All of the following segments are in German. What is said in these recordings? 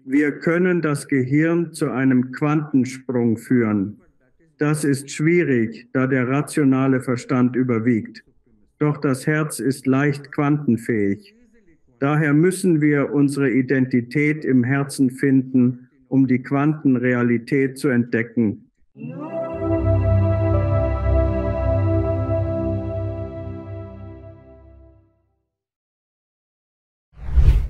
Wir können das Gehirn zu einem Quantensprung führen. Das ist schwierig, da der rationale Verstand überwiegt. Doch das Herz ist leicht quantenfähig. Daher müssen wir unsere Identität im Herzen finden, um die Quantenrealität zu entdecken.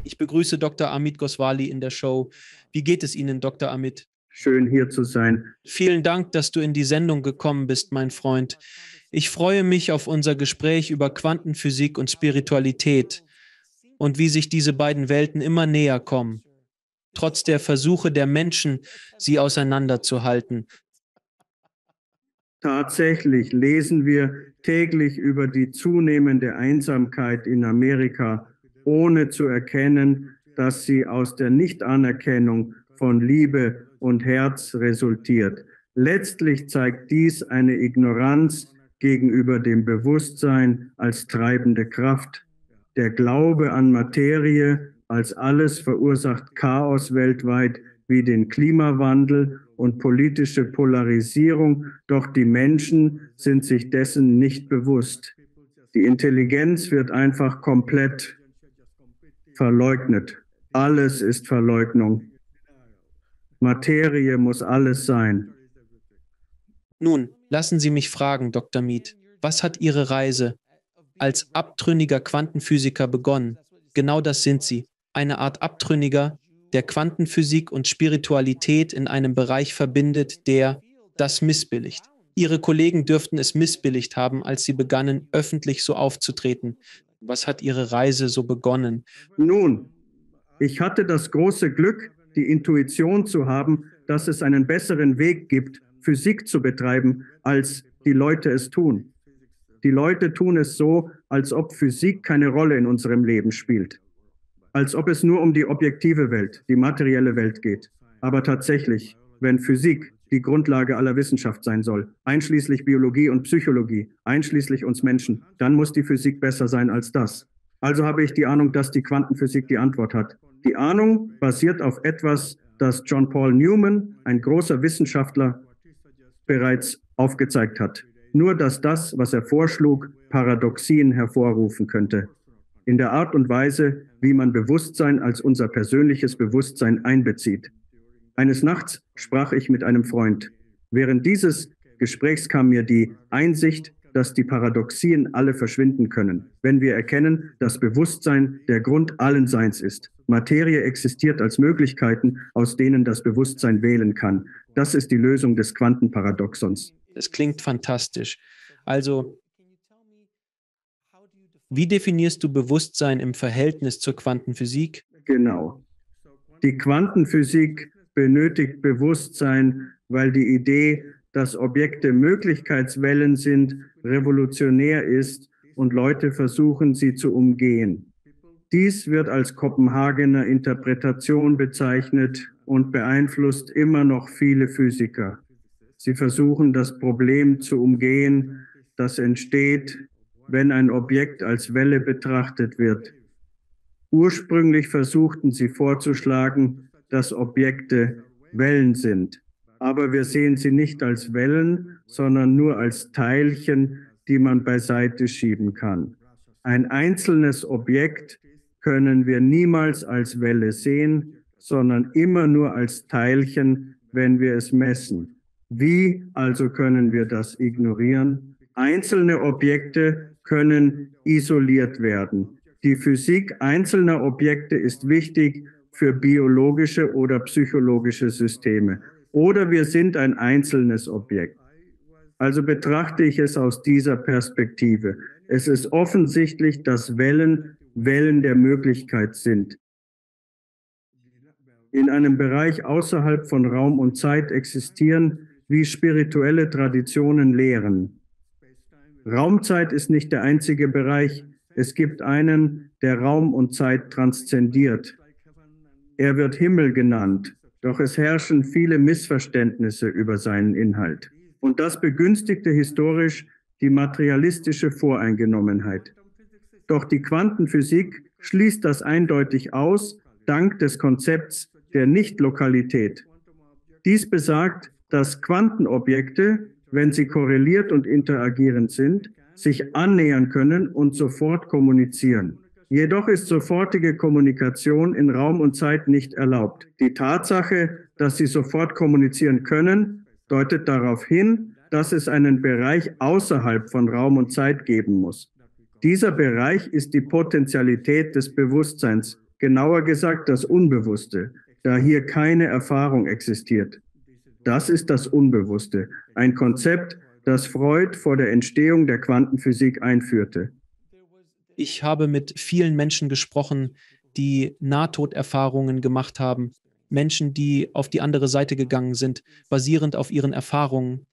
Ich begrüße Dr. Amit Goswami in der Show. Wie geht es Ihnen, Dr. Amit? Schön, hier zu sein. Vielen Dank, dass du in die Sendung gekommen bist, mein Freund. Ich freue mich auf unser Gespräch über Quantenphysik und Spiritualität und wie sich diese beiden Welten immer näher kommen, trotz der Versuche der Menschen, sie auseinanderzuhalten. Tatsächlich lesen wir täglich über die zunehmende Einsamkeit in Amerika, ohne zu erkennen, dass sie aus der Nichtanerkennung von Liebe und Herz resultiert. Letztlich zeigt dies eine Ignoranz gegenüber dem Bewusstsein als treibende Kraft. Der Glaube an Materie als alles verursacht Chaos weltweit, wie den Klimawandel und politische Polarisierung, doch die Menschen sind sich dessen nicht bewusst. Die Intelligenz wird einfach komplett verleugnet. Alles ist Verleugnung. Materie muss alles sein. Nun, lassen Sie mich fragen, Dr. Mead, was hat Ihre Reise als abtrünniger Quantenphysiker begonnen? Genau das sind Sie, eine Art Abtrünniger, der Quantenphysik und Spiritualität in einem Bereich verbindet, der das missbilligt. Ihre Kollegen dürften es missbilligt haben, als Sie begannen, öffentlich so aufzutreten. Was hat Ihre Reise so begonnen? Nun, ich hatte das große Glück, die Intuition zu haben, dass es einen besseren Weg gibt, Physik zu betreiben, als die Leute es tun. Die Leute tun es so, als ob Physik keine Rolle in unserem Leben spielt. Als ob es nur um die objektive Welt, die materielle Welt geht. Aber tatsächlich, wenn Physik die Grundlage aller Wissenschaft sein soll, einschließlich Biologie und Psychologie, einschließlich uns Menschen, dann muss die Physik besser sein als das. Also habe ich die Ahnung, dass die Quantenphysik die Antwort hat. Die Ahnung basiert auf etwas, das John Paul Newman, ein großer Wissenschaftler, bereits aufgezeigt hat. Nur, dass das, was er vorschlug, Paradoxien hervorrufen könnte. In der Art und Weise, wie man Bewusstsein als unser persönliches Bewusstsein einbezieht. Eines Nachts sprach ich mit einem Freund. Während dieses Gesprächs kam mir die Einsicht, dass die Paradoxien alle verschwinden können, wenn wir erkennen, dass Bewusstsein der Grund allen Seins ist. Materie existiert als Möglichkeiten, aus denen das Bewusstsein wählen kann. Das ist die Lösung des Quantenparadoxons. Es klingt fantastisch. Also, wie definierst du Bewusstsein im Verhältnis zur Quantenphysik? Genau. Die Quantenphysik benötigt Bewusstsein, weil die Idee, dass Objekte Möglichkeitswellen sind, revolutionär ist und Leute versuchen, sie zu umgehen. Dies wird als Kopenhagener Interpretation bezeichnet und beeinflusst immer noch viele Physiker. Sie versuchen, das Problem zu umgehen, das entsteht, wenn ein Objekt als Welle betrachtet wird. Ursprünglich versuchten sie vorzuschlagen, dass Objekte Wellen sind. Aber wir sehen sie nicht als Wellen, sondern nur als Teilchen, die man beiseite schieben kann. Ein einzelnes Objekt können wir niemals als Welle sehen, sondern immer nur als Teilchen, wenn wir es messen. Wie also können wir das ignorieren? Einzelne Objekte können isoliert werden. Die Physik einzelner Objekte ist wichtig für biologische oder psychologische Systeme. Oder wir sind ein einzelnes Objekt. Also betrachte ich es aus dieser Perspektive. Es ist offensichtlich, dass Wellen Wellen der Möglichkeit sind. In einem Bereich außerhalb von Raum und Zeit existieren, wie spirituelle Traditionen lehren. Raumzeit ist nicht der einzige Bereich. Es gibt einen, der Raum und Zeit transzendiert. Er wird Himmel genannt, doch es herrschen viele Missverständnisse über seinen Inhalt. Und das begünstigte historisch die materialistische Voreingenommenheit. Doch die Quantenphysik schließt das eindeutig aus, dank des Konzepts der Nichtlokalität. Dies besagt, dass Quantenobjekte, wenn sie korreliert und interagierend sind, sich annähern können und sofort kommunizieren. Jedoch ist sofortige Kommunikation in Raum und Zeit nicht erlaubt. Die Tatsache, dass sie sofort kommunizieren können, deutet darauf hin, dass es einen Bereich außerhalb von Raum und Zeit geben muss. Dieser Bereich ist die Potentialität des Bewusstseins, genauer gesagt das Unbewusste, da hier keine Erfahrung existiert. Das ist das Unbewusste, ein Konzept, das Freud vor der Entstehung der Quantenphysik einführte. Ich habe mit vielen Menschen gesprochen, die Nahtoderfahrungen gemacht haben, Menschen, die auf die andere Seite gegangen sind, basierend auf ihren Erfahrungen.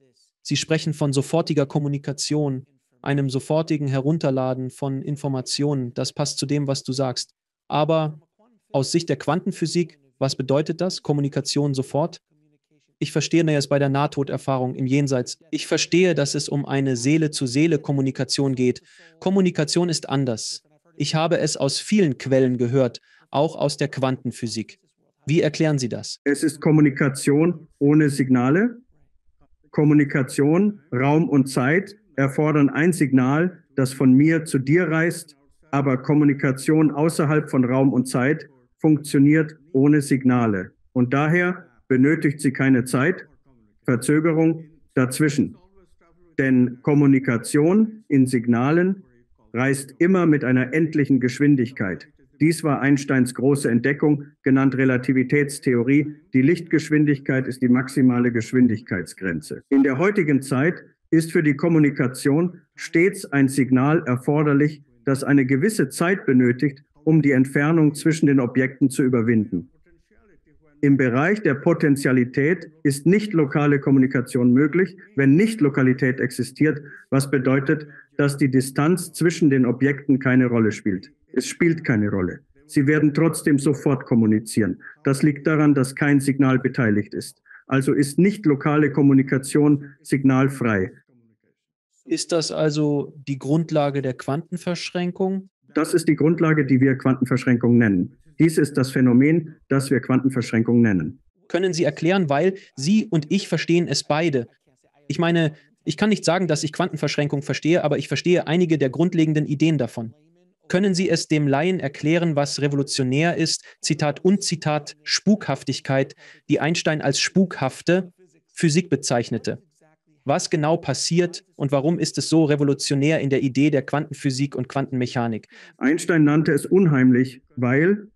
Sie sprechen von sofortiger Kommunikation, einem sofortigen Herunterladen von Informationen. Das passt zu dem, was du sagst. Aber aus Sicht der Quantenphysik, was bedeutet das? Kommunikation sofort? Ich verstehe jetzt bei der Nahtoderfahrung im Jenseits. Ich verstehe, dass es um eine Seele-zu-Seele-Kommunikation geht. Kommunikation ist anders. Ich habe es aus vielen Quellen gehört, auch aus der Quantenphysik. Wie erklären Sie das? Es ist Kommunikation ohne Signale. Kommunikation, Raum und Zeit erfordern ein Signal, das von mir zu dir reist, aber Kommunikation außerhalb von Raum und Zeit funktioniert ohne Signale. Und daher benötigt sie keine Zeit, Verzögerung dazwischen. Denn Kommunikation in Signalen reist immer mit einer endlichen Geschwindigkeit. Dies war Einsteins große Entdeckung, genannt Relativitätstheorie. Die Lichtgeschwindigkeit ist die maximale Geschwindigkeitsgrenze. In der heutigen Zeit ist für die Kommunikation stets ein Signal erforderlich, das eine gewisse Zeit benötigt, um die Entfernung zwischen den Objekten zu überwinden. Im Bereich der Potentialität ist nicht lokale Kommunikation möglich, wenn Nicht-Lokalität existiert, was bedeutet, dass die Distanz zwischen den Objekten keine Rolle spielt. Es spielt keine Rolle. Sie werden trotzdem sofort kommunizieren. Das liegt daran, dass kein Signal beteiligt ist. Also ist nicht lokale Kommunikation signalfrei. Ist das also die Grundlage der Quantenverschränkung? Das ist die Grundlage, die wir Quantenverschränkung nennen. Dies ist das Phänomen, das wir Quantenverschränkung nennen. Können Sie erklären, weil Sie und ich verstehen es beide. Ich meine, ich kann nicht sagen, dass ich Quantenverschränkung verstehe, aber ich verstehe einige der grundlegenden Ideen davon. Können Sie es dem Laien erklären, was revolutionär ist, Zitat und Zitat, Spukhaftigkeit, die Einstein als spukhafte Physik bezeichnete? Was genau passiert und warum ist es so revolutionär in der Idee der Quantenphysik und Quantenmechanik? Einstein nannte es unheimlich, weil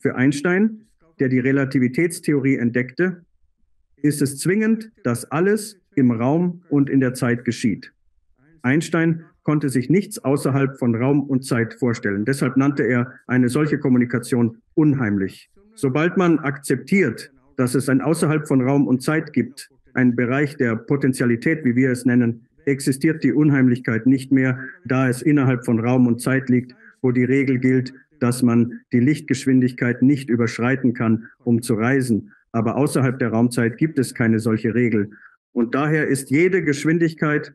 für Einstein, der die Relativitätstheorie entdeckte, ist es zwingend, dass alles im Raum und in der Zeit geschieht. Einstein konnte sich nichts außerhalb von Raum und Zeit vorstellen. Deshalb nannte er eine solche Kommunikation unheimlich. Sobald man akzeptiert, dass es ein außerhalb von Raum und Zeit gibt, ein Bereich der Potentialität, wie wir es nennen, existiert die Unheimlichkeit nicht mehr, da es innerhalb von Raum und Zeit liegt, wo die Regel gilt, dass man die Lichtgeschwindigkeit nicht überschreiten kann, um zu reisen. Aber außerhalb der Raumzeit gibt es keine solche Regel. Und daher ist jede Geschwindigkeit,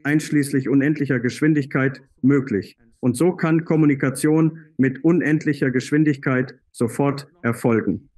einschließlich unendlicher Geschwindigkeit, möglich. Und so kann Kommunikation mit unendlicher Geschwindigkeit sofort erfolgen.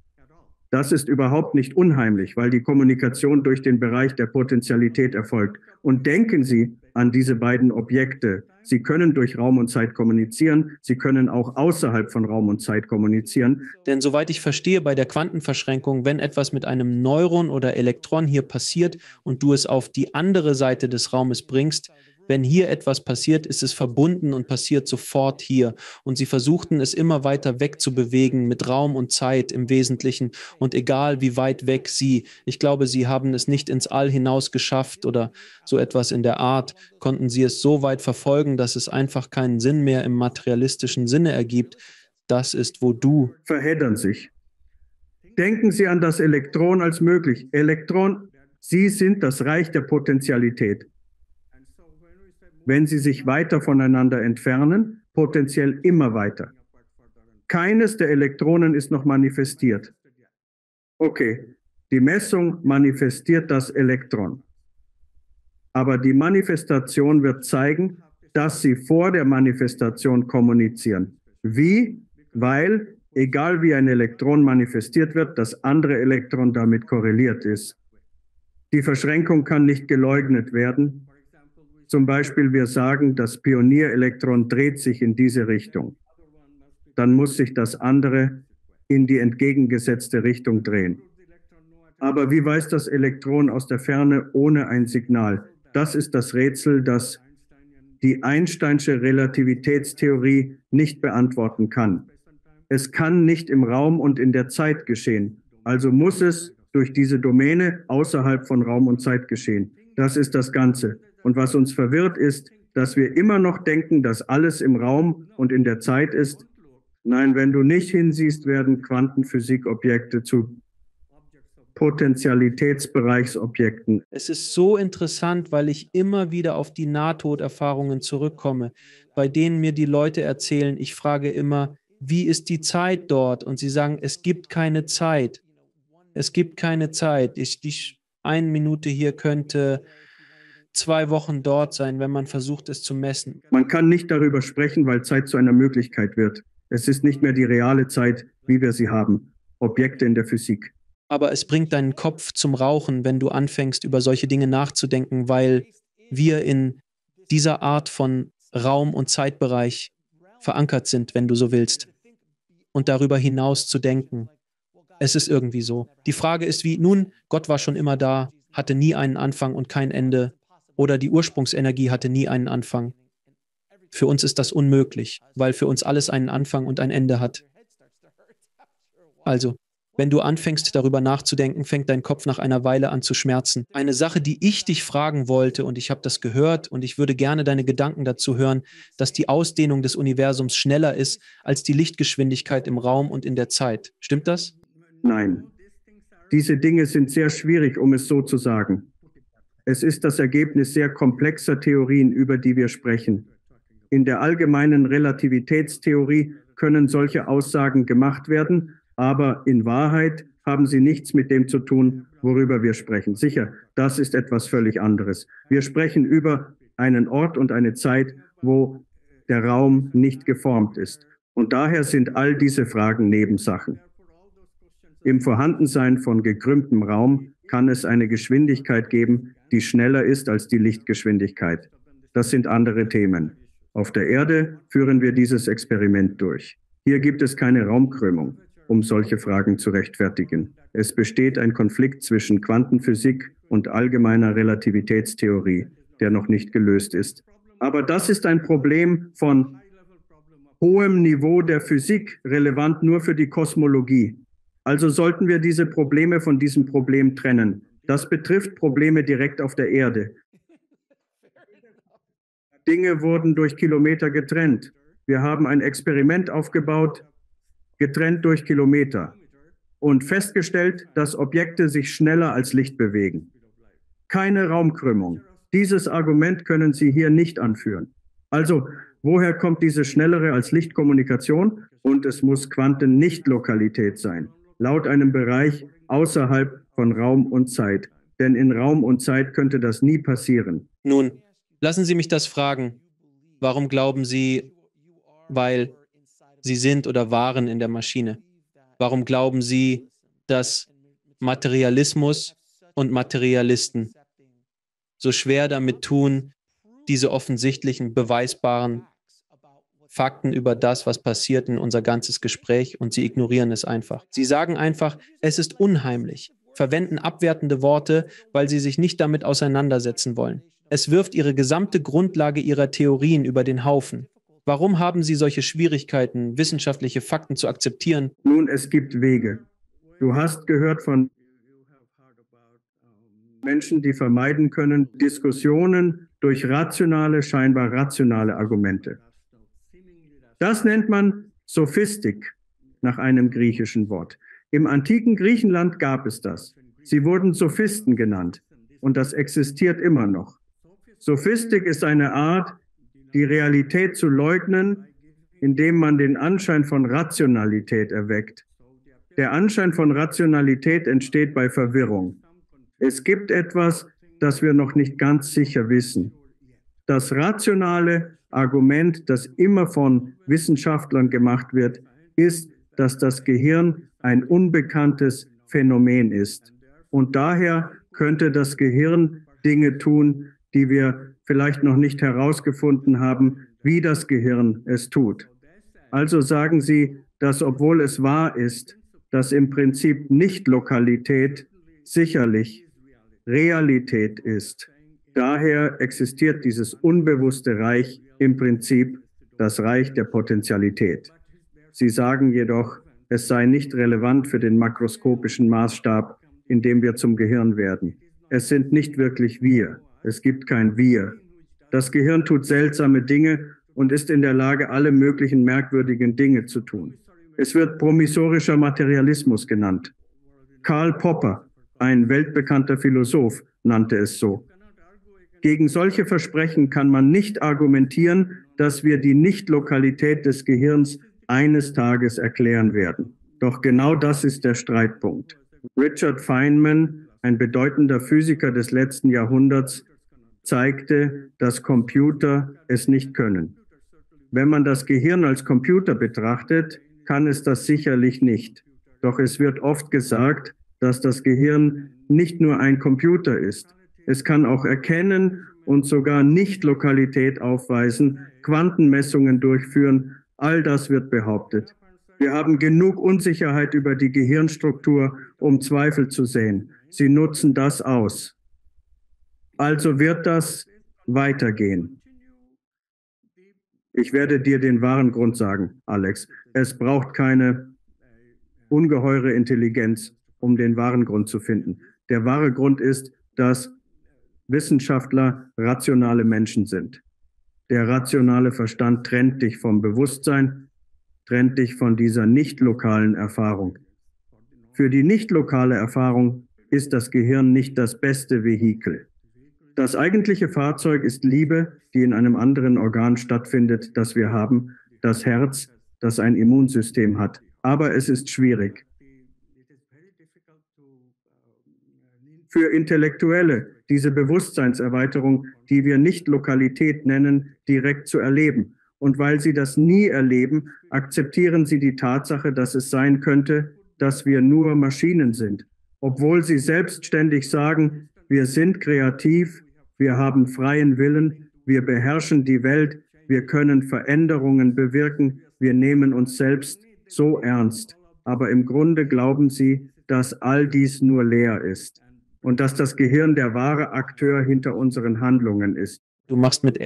Das ist überhaupt nicht unheimlich, weil die Kommunikation durch den Bereich der Potentialität erfolgt. Und denken Sie an diese beiden Objekte. Sie können durch Raum und Zeit kommunizieren, sie können auch außerhalb von Raum und Zeit kommunizieren. Denn soweit ich verstehe, bei der Quantenverschränkung, wenn etwas mit einem Neuron oder Elektron hier passiert und du es auf die andere Seite des Raumes bringst, wenn hier etwas passiert, ist es verbunden und passiert sofort hier. Und sie versuchten es immer weiter wegzubewegen mit Raum und Zeit im Wesentlichen. Und egal wie weit weg ich glaube, sie haben es nicht ins All hinaus geschafft oder so etwas in der Art, konnten sie es so weit verfolgen, dass es einfach keinen Sinn mehr im materialistischen Sinne ergibt. Das ist, wo du Verheddern sich. Denken Sie an das Elektron als möglich. Elektron, Sie sind das Reich der Potentialität. Wenn sie sich weiter voneinander entfernen, potenziell immer weiter. Keines der Elektronen ist noch manifestiert. Okay, die Messung manifestiert das Elektron. Aber die Manifestation wird zeigen, dass sie vor der Manifestation kommunizieren. Wie? Weil egal wie ein Elektron manifestiert wird, das andere Elektron damit korreliert ist. Die Verschränkung kann nicht geleugnet werden. Zum Beispiel, wir sagen, das Pionierelektron dreht sich in diese Richtung. Dann muss sich das andere in die entgegengesetzte Richtung drehen. Aber wie weiß das Elektron aus der Ferne ohne ein Signal? Das ist das Rätsel, das die Einsteinsche Relativitätstheorie nicht beantworten kann. Es kann nicht im Raum und in der Zeit geschehen. Also muss es durch diese Domäne außerhalb von Raum und Zeit geschehen. Das ist das Ganze. Und was uns verwirrt ist, dass wir immer noch denken, dass alles im Raum und in der Zeit ist. Nein, wenn du nicht hinsiehst, werden Quantenphysikobjekte zu Potentialitätsbereichsobjekten. Es ist so interessant, weil ich immer wieder auf die Nahtoderfahrungen zurückkomme, bei denen mir die Leute erzählen, ich frage immer, wie ist die Zeit dort? Und sie sagen, es gibt keine Zeit. Es gibt keine Zeit. Die 1 Minute hier könnte 2 Wochen dort sein, wenn man versucht, es zu messen. Man kann nicht darüber sprechen, weil Zeit zu einer Möglichkeit wird. Es ist nicht mehr die reale Zeit, wie wir sie haben. Objekte in der Physik. Aber es bringt deinen Kopf zum Rauchen, wenn du anfängst, über solche Dinge nachzudenken, weil wir in dieser Art von Raum- und Zeitbereich verankert sind, wenn du so willst. Und darüber hinaus zu denken. Es ist irgendwie so. Die Frage ist wie, nun, Gott war schon immer da, hatte nie einen Anfang und kein Ende. Oder die Ursprungsenergie hatte nie einen Anfang. Für uns ist das unmöglich, weil für uns alles einen Anfang und ein Ende hat. Also, wenn du anfängst, darüber nachzudenken, fängt dein Kopf nach einer Weile an zu schmerzen. Eine Sache, die ich dich fragen wollte, und ich habe das gehört, und ich würde gerne deine Gedanken dazu hören, dass die Ausdehnung des Universums schneller ist als die Lichtgeschwindigkeit im Raum und in der Zeit. Stimmt das? Nein. Diese Dinge sind sehr schwierig, um es so zu sagen. Es ist das Ergebnis sehr komplexer Theorien, über die wir sprechen. In der allgemeinen Relativitätstheorie können solche Aussagen gemacht werden, aber in Wahrheit haben sie nichts mit dem zu tun, worüber wir sprechen. Sicher, das ist etwas völlig anderes. Wir sprechen über einen Ort und eine Zeit, wo der Raum nicht geformt ist. Und daher sind all diese Fragen Nebensachen. Im Vorhandensein von gekrümmtem Raum kann es eine Geschwindigkeit geben, die schneller ist als die Lichtgeschwindigkeit. Das sind andere Themen. Auf der Erde führen wir dieses Experiment durch. Hier gibt es keine Raumkrümmung, um solche Fragen zu rechtfertigen. Es besteht ein Konflikt zwischen Quantenphysik und allgemeiner Relativitätstheorie, der noch nicht gelöst ist. Aber das ist ein Problem von hohem Niveau der Physik, relevant nur für die Kosmologie. Also sollten wir diese Probleme von diesem Problem trennen. Das betrifft Probleme direkt auf der Erde. Dinge wurden durch Kilometer getrennt. Wir haben ein Experiment aufgebaut, getrennt durch Kilometer, und festgestellt, dass Objekte sich schneller als Licht bewegen. Keine Raumkrümmung. Dieses Argument können Sie hier nicht anführen. Also, woher kommt diese schnellere als Lichtkommunikation? Und es muss Quantennichtlokalität sein, laut einem Bereich außerhalb von Raum und Zeit. Denn in Raum und Zeit könnte das nie passieren. Nun, lassen Sie mich das fragen. Warum glauben Sie, weil Sie sind oder waren in der Maschine? Warum glauben Sie, dass Materialismus und Materialisten so schwer damit tun, diese offensichtlichen, beweisbaren Fakten über das, was passiert in unser ganzes Gespräch, und sie ignorieren es einfach. Sie sagen einfach, es ist unheimlich, verwenden abwertende Worte, weil sie sich nicht damit auseinandersetzen wollen. Es wirft ihre gesamte Grundlage ihrer Theorien über den Haufen. Warum haben Sie solche Schwierigkeiten, wissenschaftliche Fakten zu akzeptieren? Nun, es gibt Wege. Du hast gehört von Menschen, die vermeiden können, Diskussionen durch rationale, scheinbar rationale Argumente. Das nennt man Sophistik, nach einem griechischen Wort. Im antiken Griechenland gab es das. Sie wurden Sophisten genannt, und das existiert immer noch. Sophistik ist eine Art, die Realität zu leugnen, indem man den Anschein von Rationalität erweckt. Der Anschein von Rationalität entsteht bei Verwirrung. Es gibt etwas, das wir noch nicht ganz sicher wissen. Das rationale Argument, das immer von Wissenschaftlern gemacht wird, ist, dass das Gehirn ein unbekanntes Phänomen ist. Und daher könnte das Gehirn Dinge tun, die wir vielleicht noch nicht herausgefunden haben, wie das Gehirn es tut. Also sagen Sie, dass obwohl es wahr ist, dass im Prinzip Nicht-Lokalität sicherlich Realität ist. Daher existiert dieses unbewusste Reich im Prinzip das Reich der Potentialität. Sie sagen jedoch, es sei nicht relevant für den makroskopischen Maßstab, in dem wir zum Gehirn werden. Es sind nicht wirklich wir. Es gibt kein Wir. Das Gehirn tut seltsame Dinge und ist in der Lage, alle möglichen merkwürdigen Dinge zu tun. Es wird promisorischer Materialismus genannt. Karl Popper, ein weltbekannter Philosoph, nannte es so. Gegen solche Versprechen kann man nicht argumentieren, dass wir die Nichtlokalität des Gehirns eines Tages erklären werden. Doch genau das ist der Streitpunkt. Richard Feynman, ein bedeutender Physiker des letzten Jahrhunderts, zeigte, dass Computer es nicht können. Wenn man das Gehirn als Computer betrachtet, kann es das sicherlich nicht. Doch es wird oft gesagt, dass das Gehirn nicht nur ein Computer ist. Es kann auch erkennen und sogar Nicht-Lokalität aufweisen, Quantenmessungen durchführen. All das wird behauptet. Wir haben genug Unsicherheit über die Gehirnstruktur, um Zweifel zu sehen. Sie nutzen das aus. Also wird das weitergehen. Ich werde dir den wahren Grund sagen, Alex. Es braucht keine ungeheure Intelligenz, um den wahren Grund zu finden. Der wahre Grund ist, dass Wissenschaftler rationale Menschen sind. Der rationale Verstand trennt dich vom Bewusstsein, trennt dich von dieser nicht lokalen Erfahrung. Für die nicht lokale Erfahrung ist das Gehirn nicht das beste Vehikel. Das eigentliche Fahrzeug ist Liebe, die in einem anderen Organ stattfindet, das wir haben, das Herz, das ein Immunsystem hat. Aber es ist schwierig. Für Intellektuelle diese Bewusstseinserweiterung, die wir nicht Lokalität nennen, direkt zu erleben. Und weil sie das nie erleben, akzeptieren sie die Tatsache, dass es sein könnte, dass wir nur Maschinen sind. Obwohl sie selbstständig sagen, wir sind kreativ, wir haben freien Willen, wir beherrschen die Welt, wir können Veränderungen bewirken, wir nehmen uns selbst so ernst. Aber im Grunde glauben sie, dass all dies nur leer ist und dass das Gehirn der wahre Akteur hinter unseren Handlungen ist. Du machst mit.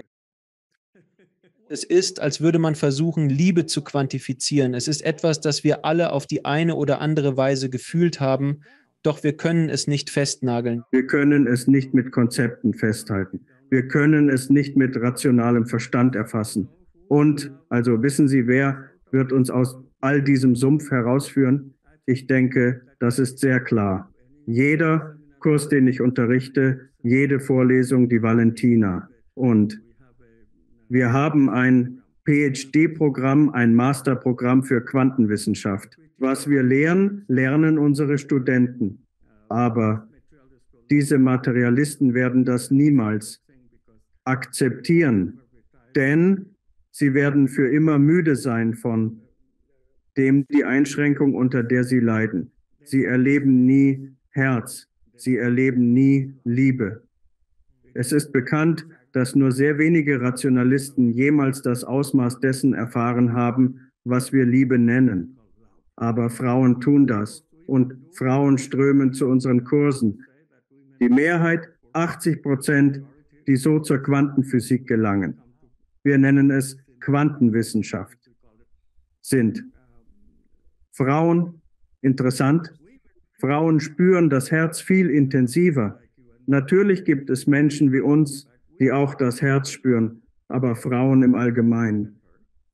Es ist, als würde man versuchen, Liebe zu quantifizieren. Es ist etwas, das wir alle auf die eine oder andere Weise gefühlt haben, doch wir können es nicht festnageln. Wir können es nicht mit Konzepten festhalten. Wir können es nicht mit rationalem Verstand erfassen. Und, also wissen Sie, wer wird uns aus all diesem Sumpf herausführen? Ich denke, das ist sehr klar. Jeder Kurs, den ich unterrichte, jede Vorlesung, die Valentina. Und wir haben ein PhD-Programm, ein Masterprogramm für Quantenwissenschaft. Was wir lehren, lernen unsere Studenten. Aber diese Materialisten werden das niemals akzeptieren, denn sie werden für immer müde sein von dem die Einschränkung, unter der sie leiden. Sie erleben nie Herz, sie erleben nie Liebe. Es ist bekannt, dass nur sehr wenige Rationalisten jemals das Ausmaß dessen erfahren haben, was wir Liebe nennen. Aber Frauen tun das und Frauen strömen zu unseren Kursen. Die Mehrheit, 80%, die so zur Quantenphysik gelangen. Wir nennen es Quantenwissenschaft. Sind Frauen, interessant, Frauen spüren das Herz viel intensiver. Natürlich gibt es Menschen wie uns, die auch das Herz spüren, aber Frauen im Allgemeinen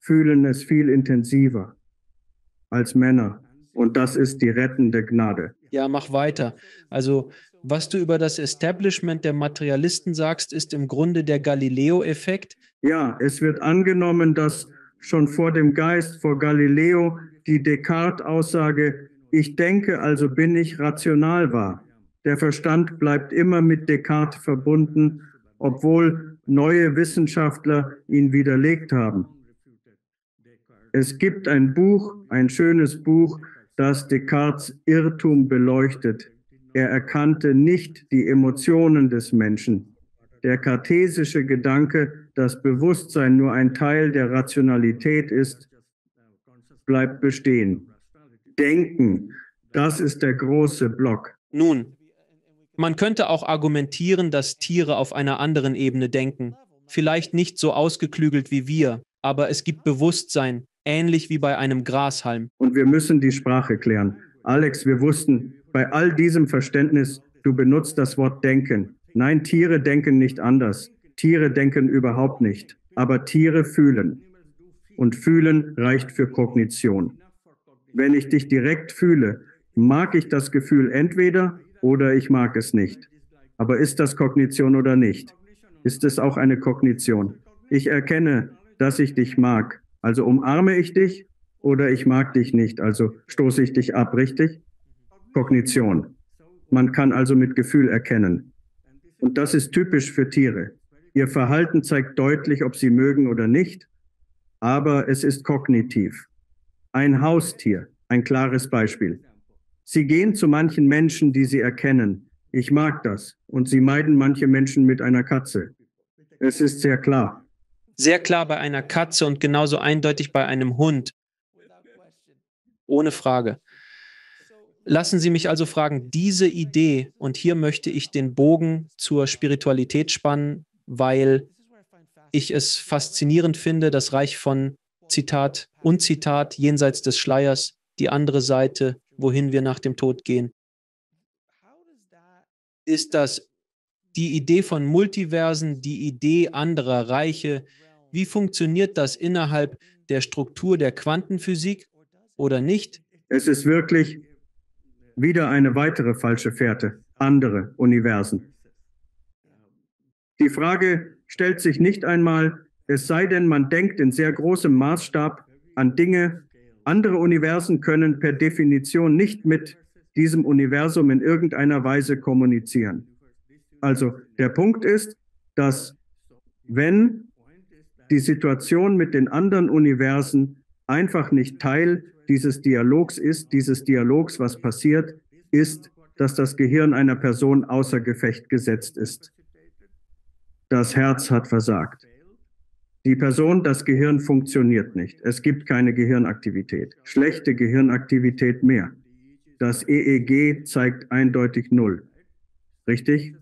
fühlen es viel intensiver als Männer. Und das ist die rettende Gnade. Ja, mach weiter. Also, was du über das Establishment der Materialisten sagst, ist im Grunde der Galileo-Effekt. Ja, es wird angenommen, dass schon vor dem Geist, vor Galileo, die Descartes-Aussage, ich denke, also bin ich, rational war. Der Verstand bleibt immer mit Descartes verbunden, obwohl neue Wissenschaftler ihn widerlegt haben. Es gibt ein Buch, ein schönes Buch, das Descartes' Irrtum beleuchtet. Er erkannte nicht die Emotionen des Menschen. Der kartesische Gedanke, dass Bewusstsein nur ein Teil der Rationalität ist, bleibt bestehen. Denken, das ist der große Block. Nun, man könnte auch argumentieren, dass Tiere auf einer anderen Ebene denken. Vielleicht nicht so ausgeklügelt wie wir, aber es gibt Bewusstsein, ähnlich wie bei einem Grashalm. Und wir müssen die Sprache klären. Alex, wir wussten, bei all diesem Verständnis, du benutzt das Wort denken. Nein, Tiere denken nicht anders. Tiere denken überhaupt nicht. Aber Tiere fühlen. Und fühlen reicht für Kognition. Wenn ich dich direkt fühle, mag ich das Gefühl entweder oder ich mag es nicht. Aber ist das Kognition oder nicht? Ist es auch eine Kognition? Ich erkenne, dass ich dich mag. Also umarme ich dich oder ich mag dich nicht. Also stoße ich dich ab, richtig? Kognition. Man kann also mit Gefühl erkennen. Und das ist typisch für Tiere. Ihr Verhalten zeigt deutlich, ob sie mögen oder nicht, aber es ist kognitiv. Ein Haustier, ein klares Beispiel. Sie gehen zu manchen Menschen, die sie erkennen. Ich mag das. Und sie meiden manche Menschen mit einer Katze. Es ist sehr klar. Sehr klar bei einer Katze und genauso eindeutig bei einem Hund. Ohne Frage. Lassen Sie mich also fragen, diese Idee, und hier möchte ich den Bogen zur Spiritualität spannen, weil ich es faszinierend finde, das Reich von Zitat und Zitat jenseits des Schleiers, die andere Seite, wohin wir nach dem Tod gehen. Ist das die Idee von Multiversen, die Idee anderer Reiche? Wie funktioniert das innerhalb der Struktur der Quantenphysik oder nicht? Es ist wirklich wieder eine weitere falsche Fährte. Andere Universen. Die Frage stellt sich nicht einmal, es sei denn, man denkt in sehr großem Maßstab an Dinge. Andere Universen können per Definition nicht mit diesem Universum in irgendeiner Weise kommunizieren. Also der Punkt ist, dass wenn die Situation mit den anderen Universen einfach nicht Teil dieses Dialogs ist, was passiert, ist, dass das Gehirn einer Person außer Gefecht gesetzt ist. Das Herz hat versagt. Die Person, das Gehirn funktioniert nicht. Es gibt keine Gehirnaktivität. Schlechte Gehirnaktivität mehr. Das EEG zeigt eindeutig 0. Richtig?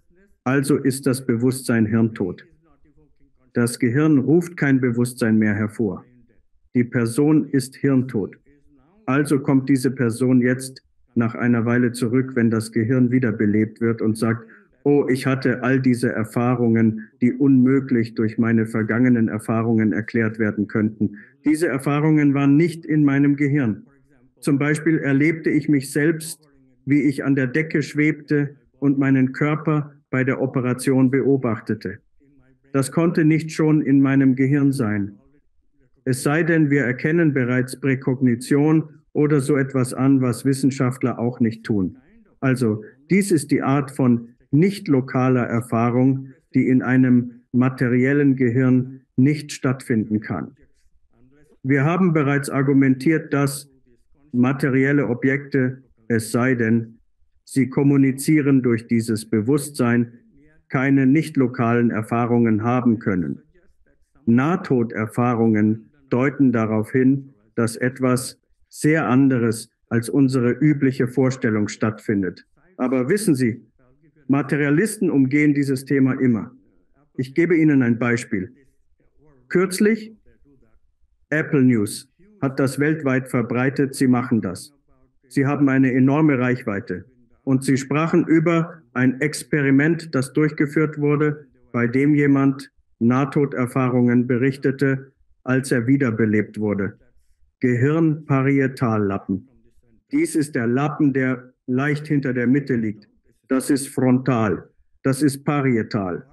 Also ist das Bewusstsein hirntot. Das Gehirn ruft kein Bewusstsein mehr hervor. Die Person ist hirntot. Also kommt diese Person jetzt nach einer Weile zurück, wenn das Gehirn wiederbelebt wird und sagt, oh, ich hatte all diese Erfahrungen, die unmöglich durch meine vergangenen Erfahrungen erklärt werden könnten. Diese Erfahrungen waren nicht in meinem Gehirn. Zum Beispiel erlebte ich mich selbst, wie ich an der Decke schwebte und meinen Körper bei der Operation beobachtete. Das konnte nicht schon in meinem Gehirn sein. Es sei denn, wir erkennen bereits Präkognition oder so etwas an, was Wissenschaftler auch nicht tun. Also, dies ist die Art von nicht lokaler Erfahrung, die in einem materiellen Gehirn nicht stattfinden kann. Wir haben bereits argumentiert, dass materielle Objekte, es sei denn, sie kommunizieren durch dieses Bewusstsein, keine nicht lokalen Erfahrungen haben können. Nahtoderfahrungen deuten darauf hin, dass etwas sehr anderes als unsere übliche Vorstellung stattfindet. Aber wissen Sie, Materialisten umgehen dieses Thema immer. Ich gebe Ihnen ein Beispiel. Kürzlich, Apple News hat das weltweit verbreitet, sie machen das. Sie haben eine enorme Reichweite. Und sie sprachen über ein Experiment, das durchgeführt wurde, bei dem jemand Nahtoderfahrungen berichtete, als er wiederbelebt wurde. Gehirnparietallappen. Dies ist der Lappen, der leicht hinter der Mitte liegt. Das ist frontal. Das ist parietal.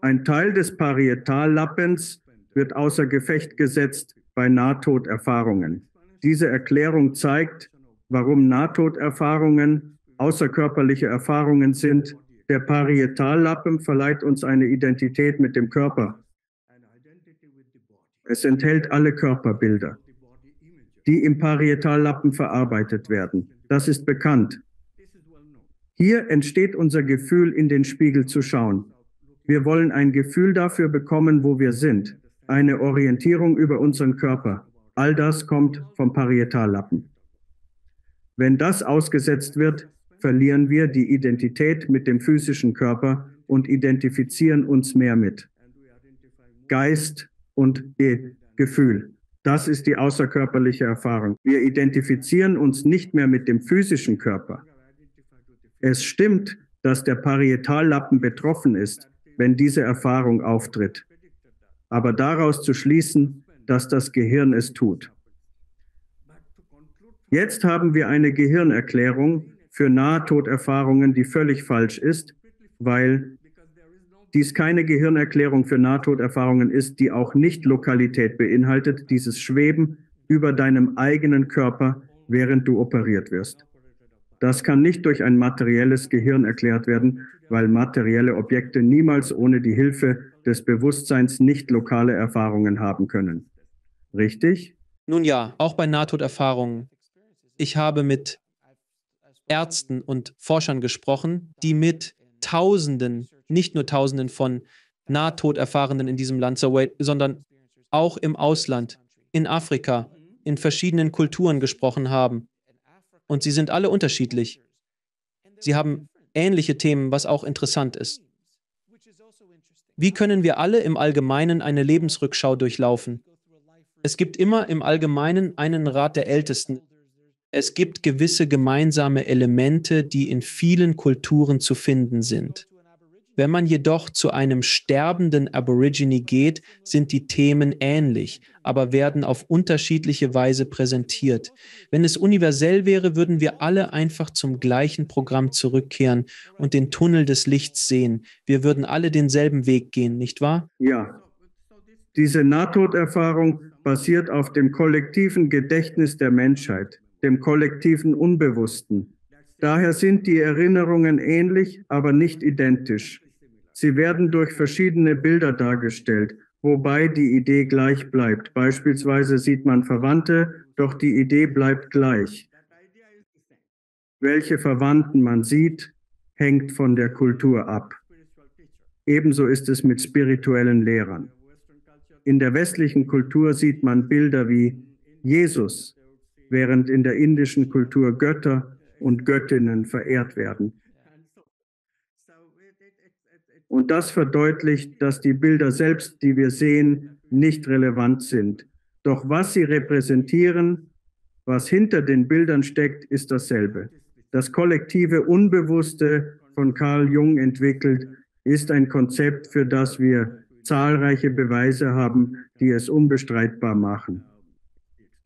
Ein Teil des Parietallappens wird außer Gefecht gesetzt bei Nahtoderfahrungen. Diese Erklärung zeigt, warum Nahtoderfahrungen außerkörperliche Erfahrungen sind. Der Parietallappen verleiht uns eine Identität mit dem Körper. Es enthält alle Körperbilder. die im Parietallappen verarbeitet werden. Das ist bekannt. Hier entsteht unser Gefühl, in den Spiegel zu schauen. Wir wollen ein Gefühl dafür bekommen, wo wir sind, eine Orientierung über unseren Körper. All das kommt vom Parietallappen. Wenn das ausgesetzt wird, verlieren wir die Identität mit dem physischen Körper und identifizieren uns mehr mit Geist und Gefühl. Das ist die außerkörperliche Erfahrung. Wir identifizieren uns nicht mehr mit dem physischen Körper. Es stimmt, dass der Parietallappen betroffen ist, wenn diese Erfahrung auftritt. Aber daraus zu schließen, dass das Gehirn es tut. Jetzt haben wir eine Gehirnerklärung für Nahtoderfahrungen, die völlig falsch ist, weil dies keine Gehirnerklärung für Nahtoderfahrungen ist, die auch nicht Lokalität beinhaltet, dieses Schweben über deinem eigenen Körper, während du operiert wirst. Das kann nicht durch ein materielles Gehirn erklärt werden, weil materielle Objekte niemals ohne die Hilfe des Bewusstseins nicht lokale Erfahrungen haben können. Richtig? Nun ja, auch bei Nahtoderfahrungen. Ich habe mit Ärzten und Forschern gesprochen, die mit Tausenden, nicht nur Tausenden von Nahtoderfahrenen in diesem Land, sondern auch im Ausland, in Afrika, in verschiedenen Kulturen gesprochen haben. Und sie sind alle unterschiedlich. Sie haben ähnliche Themen, was auch interessant ist. Wie können wir alle im Allgemeinen eine Lebensrückschau durchlaufen? Es gibt immer im Allgemeinen einen Rat der Ältesten. Es gibt gewisse gemeinsame Elemente, die in vielen Kulturen zu finden sind. Wenn man jedoch zu einem sterbenden Aborigine geht, sind die Themen ähnlich, aber werden auf unterschiedliche Weise präsentiert. Wenn es universell wäre, würden wir alle einfach zum gleichen Programm zurückkehren und den Tunnel des Lichts sehen. Wir würden alle denselben Weg gehen, nicht wahr? Ja. Diese Nahtoderfahrung basiert auf dem kollektiven Gedächtnis der Menschheit, dem kollektiven Unbewussten. Daher sind die Erinnerungen ähnlich, aber nicht identisch. Sie werden durch verschiedene Bilder dargestellt, wobei die Idee gleich bleibt. Beispielsweise sieht man Verwandte, doch die Idee bleibt gleich. Welche Verwandten man sieht, hängt von der Kultur ab. Ebenso ist es mit spirituellen Lehrern. In der westlichen Kultur sieht man Bilder wie Jesus, während in der indischen Kultur Götter und Göttinnen verehrt werden. Und das verdeutlicht, dass die Bilder selbst, die wir sehen, nicht relevant sind. Doch was sie repräsentieren, was hinter den Bildern steckt, ist dasselbe. Das kollektive Unbewusste, von Carl Jung entwickelt, ist ein Konzept, für das wir zahlreiche Beweise haben, die es unbestreitbar machen.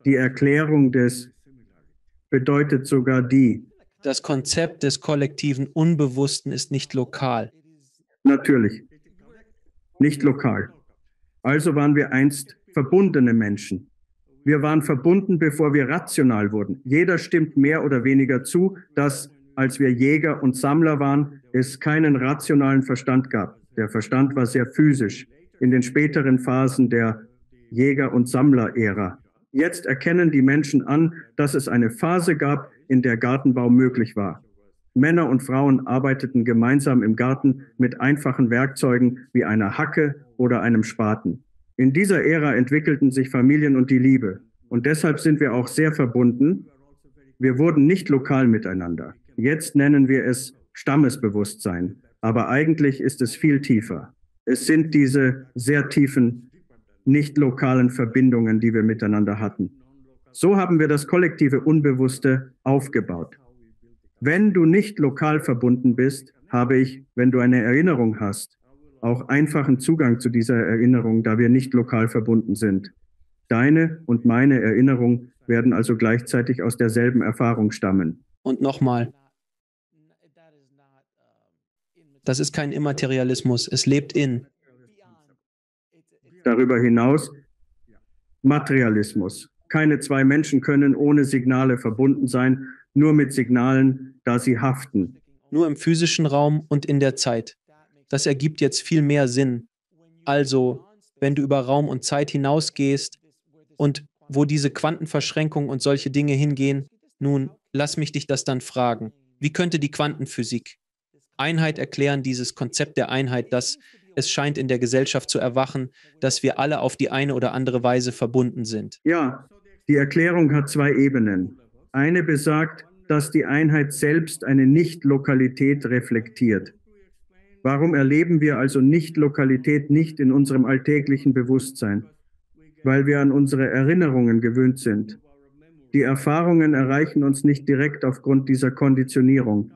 Die Erklärung des bedeutet sogar die. Das Konzept des kollektiven Unbewussten ist nicht lokal. Natürlich, nicht lokal. Also waren wir einst verbundene Menschen. Wir waren verbunden, bevor wir rational wurden. Jeder stimmt mehr oder weniger zu, dass, als wir Jäger und Sammler waren, es keinen rationalen Verstand gab. Der Verstand war sehr physisch in den späteren Phasen der Jäger- und Sammler-Ära. Jetzt erkennen die Menschen an, dass es eine Phase gab, in der Gartenbau möglich war. Männer und Frauen arbeiteten gemeinsam im Garten mit einfachen Werkzeugen wie einer Hacke oder einem Spaten. In dieser Ära entwickelten sich Familien und die Liebe. Und deshalb sind wir auch sehr verbunden. Wir wurden nicht lokal miteinander. Jetzt nennen wir es Stammesbewusstsein. Aber eigentlich ist es viel tiefer. Es sind diese sehr tiefen, nicht lokalen Verbindungen, die wir miteinander hatten. So haben wir das kollektive Unbewusste aufgebaut. Wenn du nicht lokal verbunden bist, habe ich, wenn du eine Erinnerung hast, auch einfachen Zugang zu dieser Erinnerung, da wir nicht lokal verbunden sind. Deine und meine Erinnerung werden also gleichzeitig aus derselben Erfahrung stammen. Und nochmal, das ist kein Immaterialismus, es lebt in. Darüber hinaus Materialismus. Keine zwei Menschen können ohne Signale verbunden sein, nur mit Signalen, da sie haften. Nur im physischen Raum und in der Zeit. Das ergibt jetzt viel mehr Sinn. Also, wenn du über Raum und Zeit hinausgehst und wo diese Quantenverschränkung und solche Dinge hingehen, nun, lass mich dich das dann fragen. Wie könnte die Quantenphysik Einheit erklären, dieses Konzept der Einheit, das es scheint in der Gesellschaft zu erwachen, dass wir alle auf die eine oder andere Weise verbunden sind? Ja, die Erklärung hat zwei Ebenen. Eine besagt, dass die Einheit selbst eine Nicht-Lokalität reflektiert. Warum erleben wir also Nicht-Lokalität nicht in unserem alltäglichen Bewusstsein? Weil wir an unsere Erinnerungen gewöhnt sind. Die Erfahrungen erreichen uns nicht direkt aufgrund dieser Konditionierung.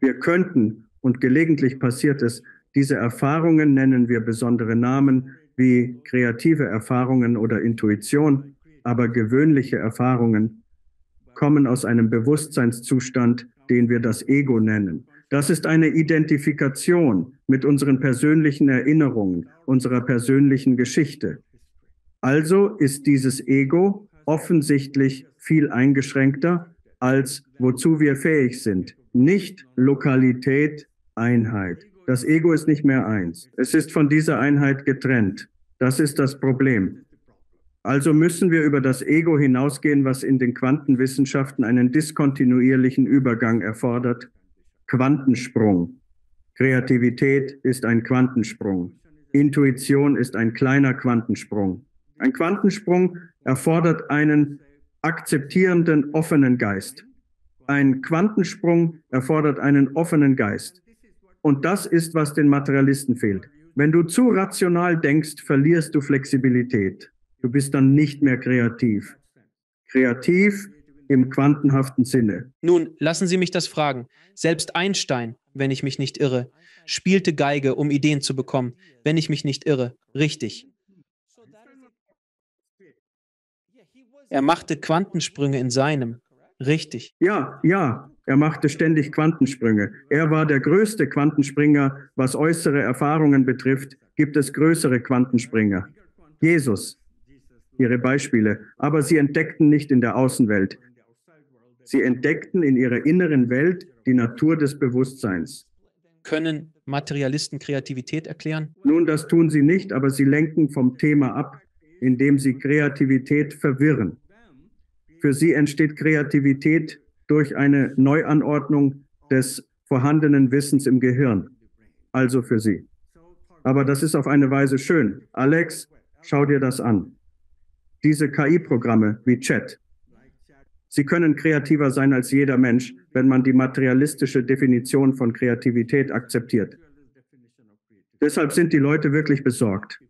Wir könnten, und gelegentlich passiert es, diese Erfahrungen nennen wir besondere Namen wie kreative Erfahrungen oder Intuition, aber gewöhnliche Erfahrungen kommen aus einem Bewusstseinszustand, den wir das Ego nennen. Das ist eine Identifikation mit unseren persönlichen Erinnerungen, unserer persönlichen Geschichte. Also ist dieses Ego offensichtlich viel eingeschränkter, als wozu wir fähig sind. Nicht Lokalität, Einheit. Das Ego ist nicht mehr eins. Es ist von dieser Einheit getrennt. Das ist das Problem. Also müssen wir über das Ego hinausgehen, was in den Quantenwissenschaften einen diskontinuierlichen Übergang erfordert. Quantensprung. Kreativität ist ein Quantensprung. Intuition ist ein kleiner Quantensprung. Ein Quantensprung erfordert einen akzeptierenden, offenen Geist. Ein Quantensprung erfordert einen offenen Geist. Und das ist, was den Materialisten fehlt. Wenn du zu rational denkst, verlierst du Flexibilität. Du bist dann nicht mehr kreativ. Kreativ im quantenhaften Sinne. Nun, lassen Sie mich das fragen. Selbst Einstein, wenn ich mich nicht irre, spielte Geige, um Ideen zu bekommen, wenn ich mich nicht irre. Richtig. Er machte Quantensprünge in seinem. Richtig. Ja, er machte ständig Quantensprünge. Er war der größte Quantenspringer. Was äußere Erfahrungen betrifft, gibt es größere Quantenspringer. Jesus, ihre Beispiele. Aber sie entdeckten nicht in der Außenwelt. Sie entdeckten in ihrer inneren Welt die Natur des Bewusstseins. Können Materialisten Kreativität erklären? Nun, das tun sie nicht, aber sie lenken vom Thema ab, indem sie Kreativität verwirren. Für sie entsteht Kreativität durch eine Neuanordnung des vorhandenen Wissens im Gehirn. Also für sie. Aber das ist auf eine Weise schön. Alex, schau dir das an. Diese KI-Programme wie Chat. Sie können kreativer sein als jeder Mensch, wenn man die materialistische Definition von Kreativität akzeptiert. Deshalb sind die Leute wirklich besorgt.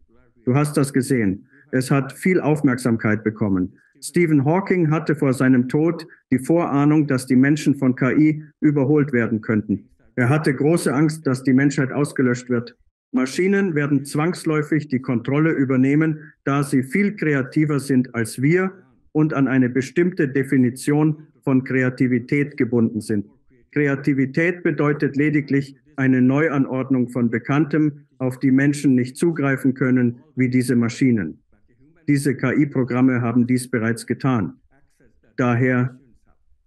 Du hast das gesehen. Es hat viel Aufmerksamkeit bekommen. Stephen Hawking hatte vor seinem Tod die Vorahnung, dass die Menschen von KI überholt werden könnten. Er hatte große Angst, dass die Menschheit ausgelöscht wird. Maschinen werden zwangsläufig die Kontrolle übernehmen, da sie viel kreativer sind als wir und an eine bestimmte Definition von Kreativität gebunden sind. Kreativität bedeutet lediglich eine Neuanordnung von Bekanntem, auf die Menschen nicht zugreifen können, wie diese Maschinen. Diese KI-Programme haben dies bereits getan. Daher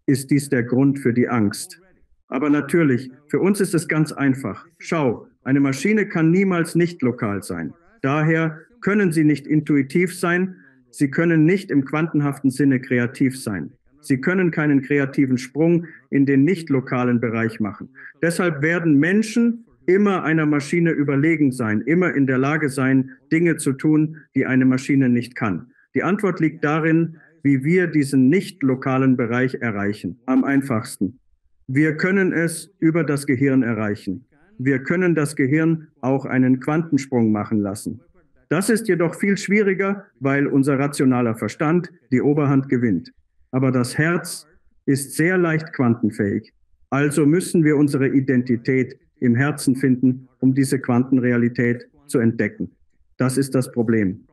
ist dies der Grund für die Angst. Aber natürlich, für uns ist es ganz einfach. Schau, eine Maschine kann niemals nicht lokal sein. Daher können sie nicht intuitiv sein, sie können nicht im quantenhaften Sinne kreativ sein. Sie können keinen kreativen Sprung in den nicht lokalen Bereich machen. Deshalb werden Menschen immer einer Maschine überlegen sein, immer in der Lage sein, Dinge zu tun, die eine Maschine nicht kann. Die Antwort liegt darin, wie wir diesen nicht lokalen Bereich erreichen. Am einfachsten. Wir können es über das Gehirn erreichen. Wir können das Gehirn auch einen Quantensprung machen lassen. Das ist jedoch viel schwieriger, weil unser rationaler Verstand die Oberhand gewinnt. Aber das Herz ist sehr leicht quantenfähig. Also müssen wir unsere Identität im Herzen finden, um diese Quantenrealität zu entdecken. Das ist das Problem.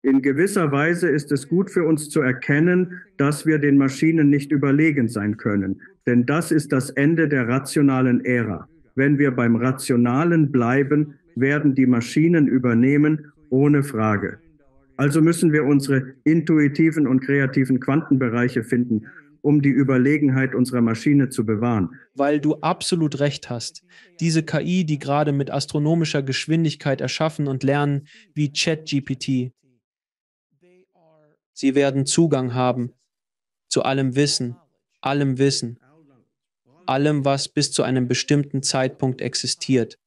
In gewisser Weise ist es gut für uns zu erkennen, dass wir den Maschinen nicht überlegen sein können, denn das ist das Ende der rationalen Ära. Wenn wir beim Rationalen bleiben, werden die Maschinen übernehmen, ohne Frage. Also müssen wir unsere intuitiven und kreativen Quantenbereiche finden, um die Überlegenheit unserer Maschine zu bewahren. Weil du absolut recht hast. Diese KI, die gerade mit astronomischer Geschwindigkeit erschaffen und lernen, wie ChatGPT, Sie werden Zugang haben zu allem Wissen, allem, was bis zu einem bestimmten Zeitpunkt existiert.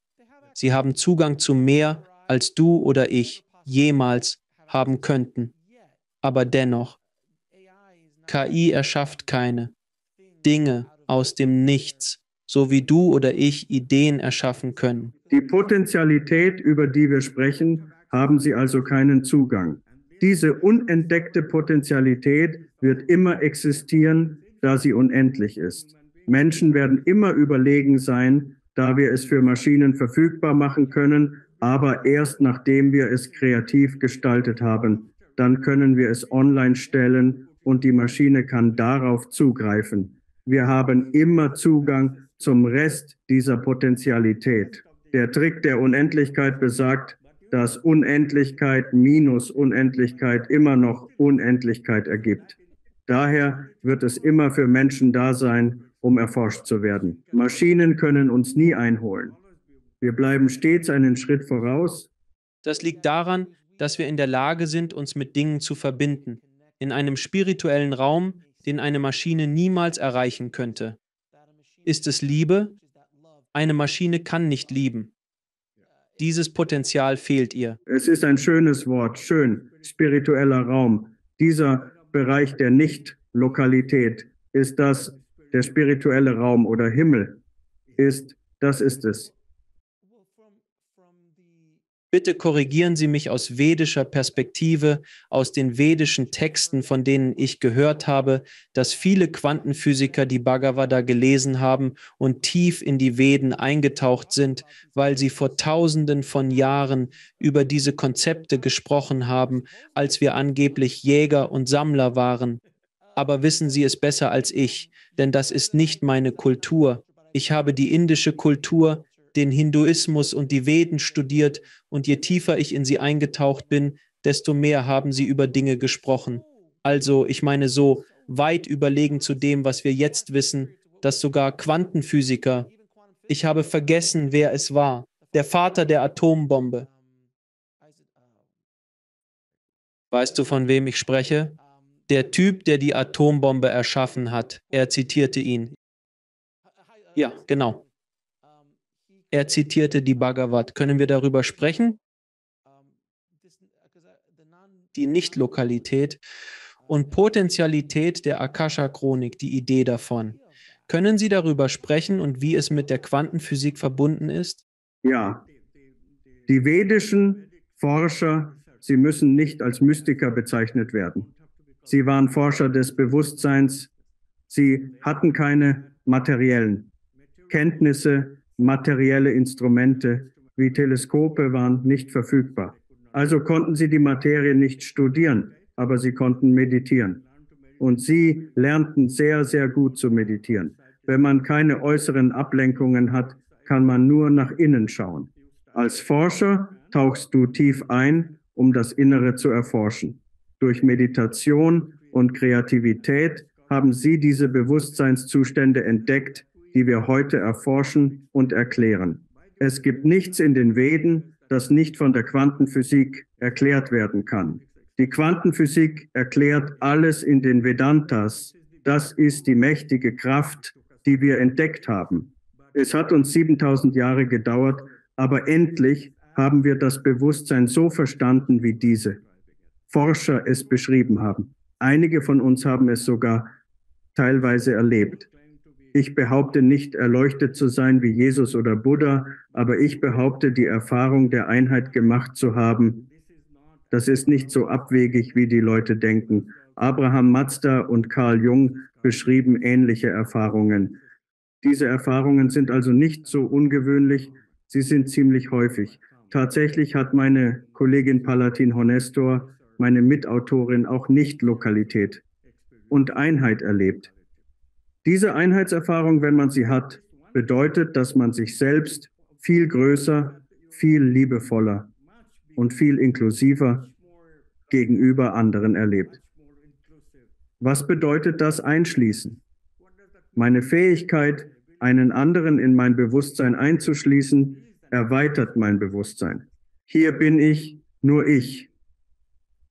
Sie haben Zugang zu mehr, als du oder ich jemals haben könnten. Aber dennoch, KI erschafft keine Dinge aus dem Nichts, so wie du oder ich Ideen erschaffen können. Die Potentialität, über die wir sprechen, haben sie also keinen Zugang. Diese unentdeckte Potentialität wird immer existieren, da sie unendlich ist. Menschen werden immer überlegen sein, da wir es für Maschinen verfügbar machen können, aber erst nachdem wir es kreativ gestaltet haben. Dann können wir es online stellen und die Maschine kann darauf zugreifen. Wir haben immer Zugang zum Rest dieser Potentialität. Der Trick der Unendlichkeit besagt, dass Unendlichkeit minus Unendlichkeit immer noch Unendlichkeit ergibt. Daher wird es immer für Menschen da sein, um erforscht zu werden. Maschinen können uns nie einholen. Wir bleiben stets einen Schritt voraus. Das liegt daran, dass wir in der Lage sind, uns mit Dingen zu verbinden, in einem spirituellen Raum, den eine Maschine niemals erreichen könnte. Ist es Liebe? Eine Maschine kann nicht lieben. Dieses Potenzial fehlt ihr. Es ist ein schönes Wort, schön, spiritueller Raum. Dieser Bereich der Nicht-Lokalität ist das, der spirituelle Raum oder Himmel das ist es. Bitte korrigieren Sie mich aus vedischer Perspektive, aus den vedischen Texten, von denen ich gehört habe, dass viele Quantenphysiker die Bhagavata gelesen haben und tief in die Veden eingetaucht sind, weil sie vor Tausenden von Jahren über diese Konzepte gesprochen haben, als wir angeblich Jäger und Sammler waren. Aber wissen Sie es besser als ich, denn das ist nicht meine Kultur. Ich habe die indische Kultur, den Hinduismus und die Veden studiert, und je tiefer ich in sie eingetaucht bin, desto mehr haben sie über Dinge gesprochen. Also, ich meine so weit überlegen zu dem, was wir jetzt wissen, dass sogar Quantenphysiker, ich habe vergessen, wer es war, der Vater der Atombombe. Weißt du, von wem ich spreche? Der Typ, der die Atombombe erschaffen hat. Er zitierte ihn. Ja, genau. Er zitierte die Bhagavad. Können wir darüber sprechen? Die Nichtlokalität und Potentialität der Akasha-Chronik, die Idee davon. Können Sie darüber sprechen und wie es mit der Quantenphysik verbunden ist? Ja, die vedischen Forscher, sie müssen nicht als Mystiker bezeichnet werden. Sie waren Forscher des Bewusstseins. Sie hatten keine materiellen Kenntnisse, materielle Instrumente wie Teleskope waren nicht verfügbar. Also konnten sie die Materie nicht studieren, aber sie konnten meditieren. Und sie lernten sehr, sehr gut zu meditieren. Wenn man keine äußeren Ablenkungen hat, kann man nur nach innen schauen. Als Forscher tauchst du tief ein, um das Innere zu erforschen. Durch Meditation und Kreativität haben sie diese Bewusstseinszustände entdeckt, die wir heute erforschen und erklären. Es gibt nichts in den Veden, das nicht von der Quantenphysik erklärt werden kann. Die Quantenphysik erklärt alles in den Vedantas. Das ist die mächtige Kraft, die wir entdeckt haben. Es hat uns 7000 Jahre gedauert, aber endlich haben wir das Bewusstsein so verstanden, wie diese Forscher es beschrieben haben. Einige von uns haben es sogar teilweise erlebt. Ich behaupte nicht, erleuchtet zu sein wie Jesus oder Buddha, aber ich behaupte, die Erfahrung der Einheit gemacht zu haben. Das ist nicht so abwegig, wie die Leute denken. Abraham Mazda und Carl Jung beschrieben ähnliche Erfahrungen. Diese Erfahrungen sind also nicht so ungewöhnlich, sie sind ziemlich häufig. Tatsächlich hat meine Kollegin Palatin Honestor, meine Mitautorin, auch Nicht-Lokalität und Einheit erlebt. Diese Einheitserfahrung, wenn man sie hat, bedeutet, dass man sich selbst viel größer, viel liebevoller und viel inklusiver gegenüber anderen erlebt. Was bedeutet das Einschließen? Meine Fähigkeit, einen anderen in mein Bewusstsein einzuschließen, erweitert mein Bewusstsein. Hier bin ich, nur ich.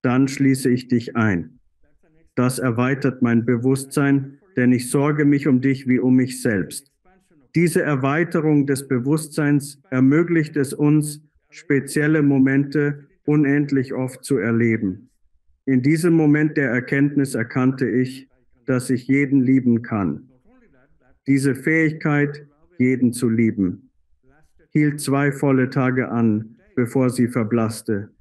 Dann schließe ich dich ein. Das erweitert mein Bewusstsein, denn ich sorge mich um dich wie um mich selbst. Diese Erweiterung des Bewusstseins ermöglicht es uns, spezielle Momente unendlich oft zu erleben. In diesem Moment der Erkenntnis erkannte ich, dass ich jeden lieben kann. Diese Fähigkeit, jeden zu lieben, hielt 2 volle Tage an, bevor sie verblasste.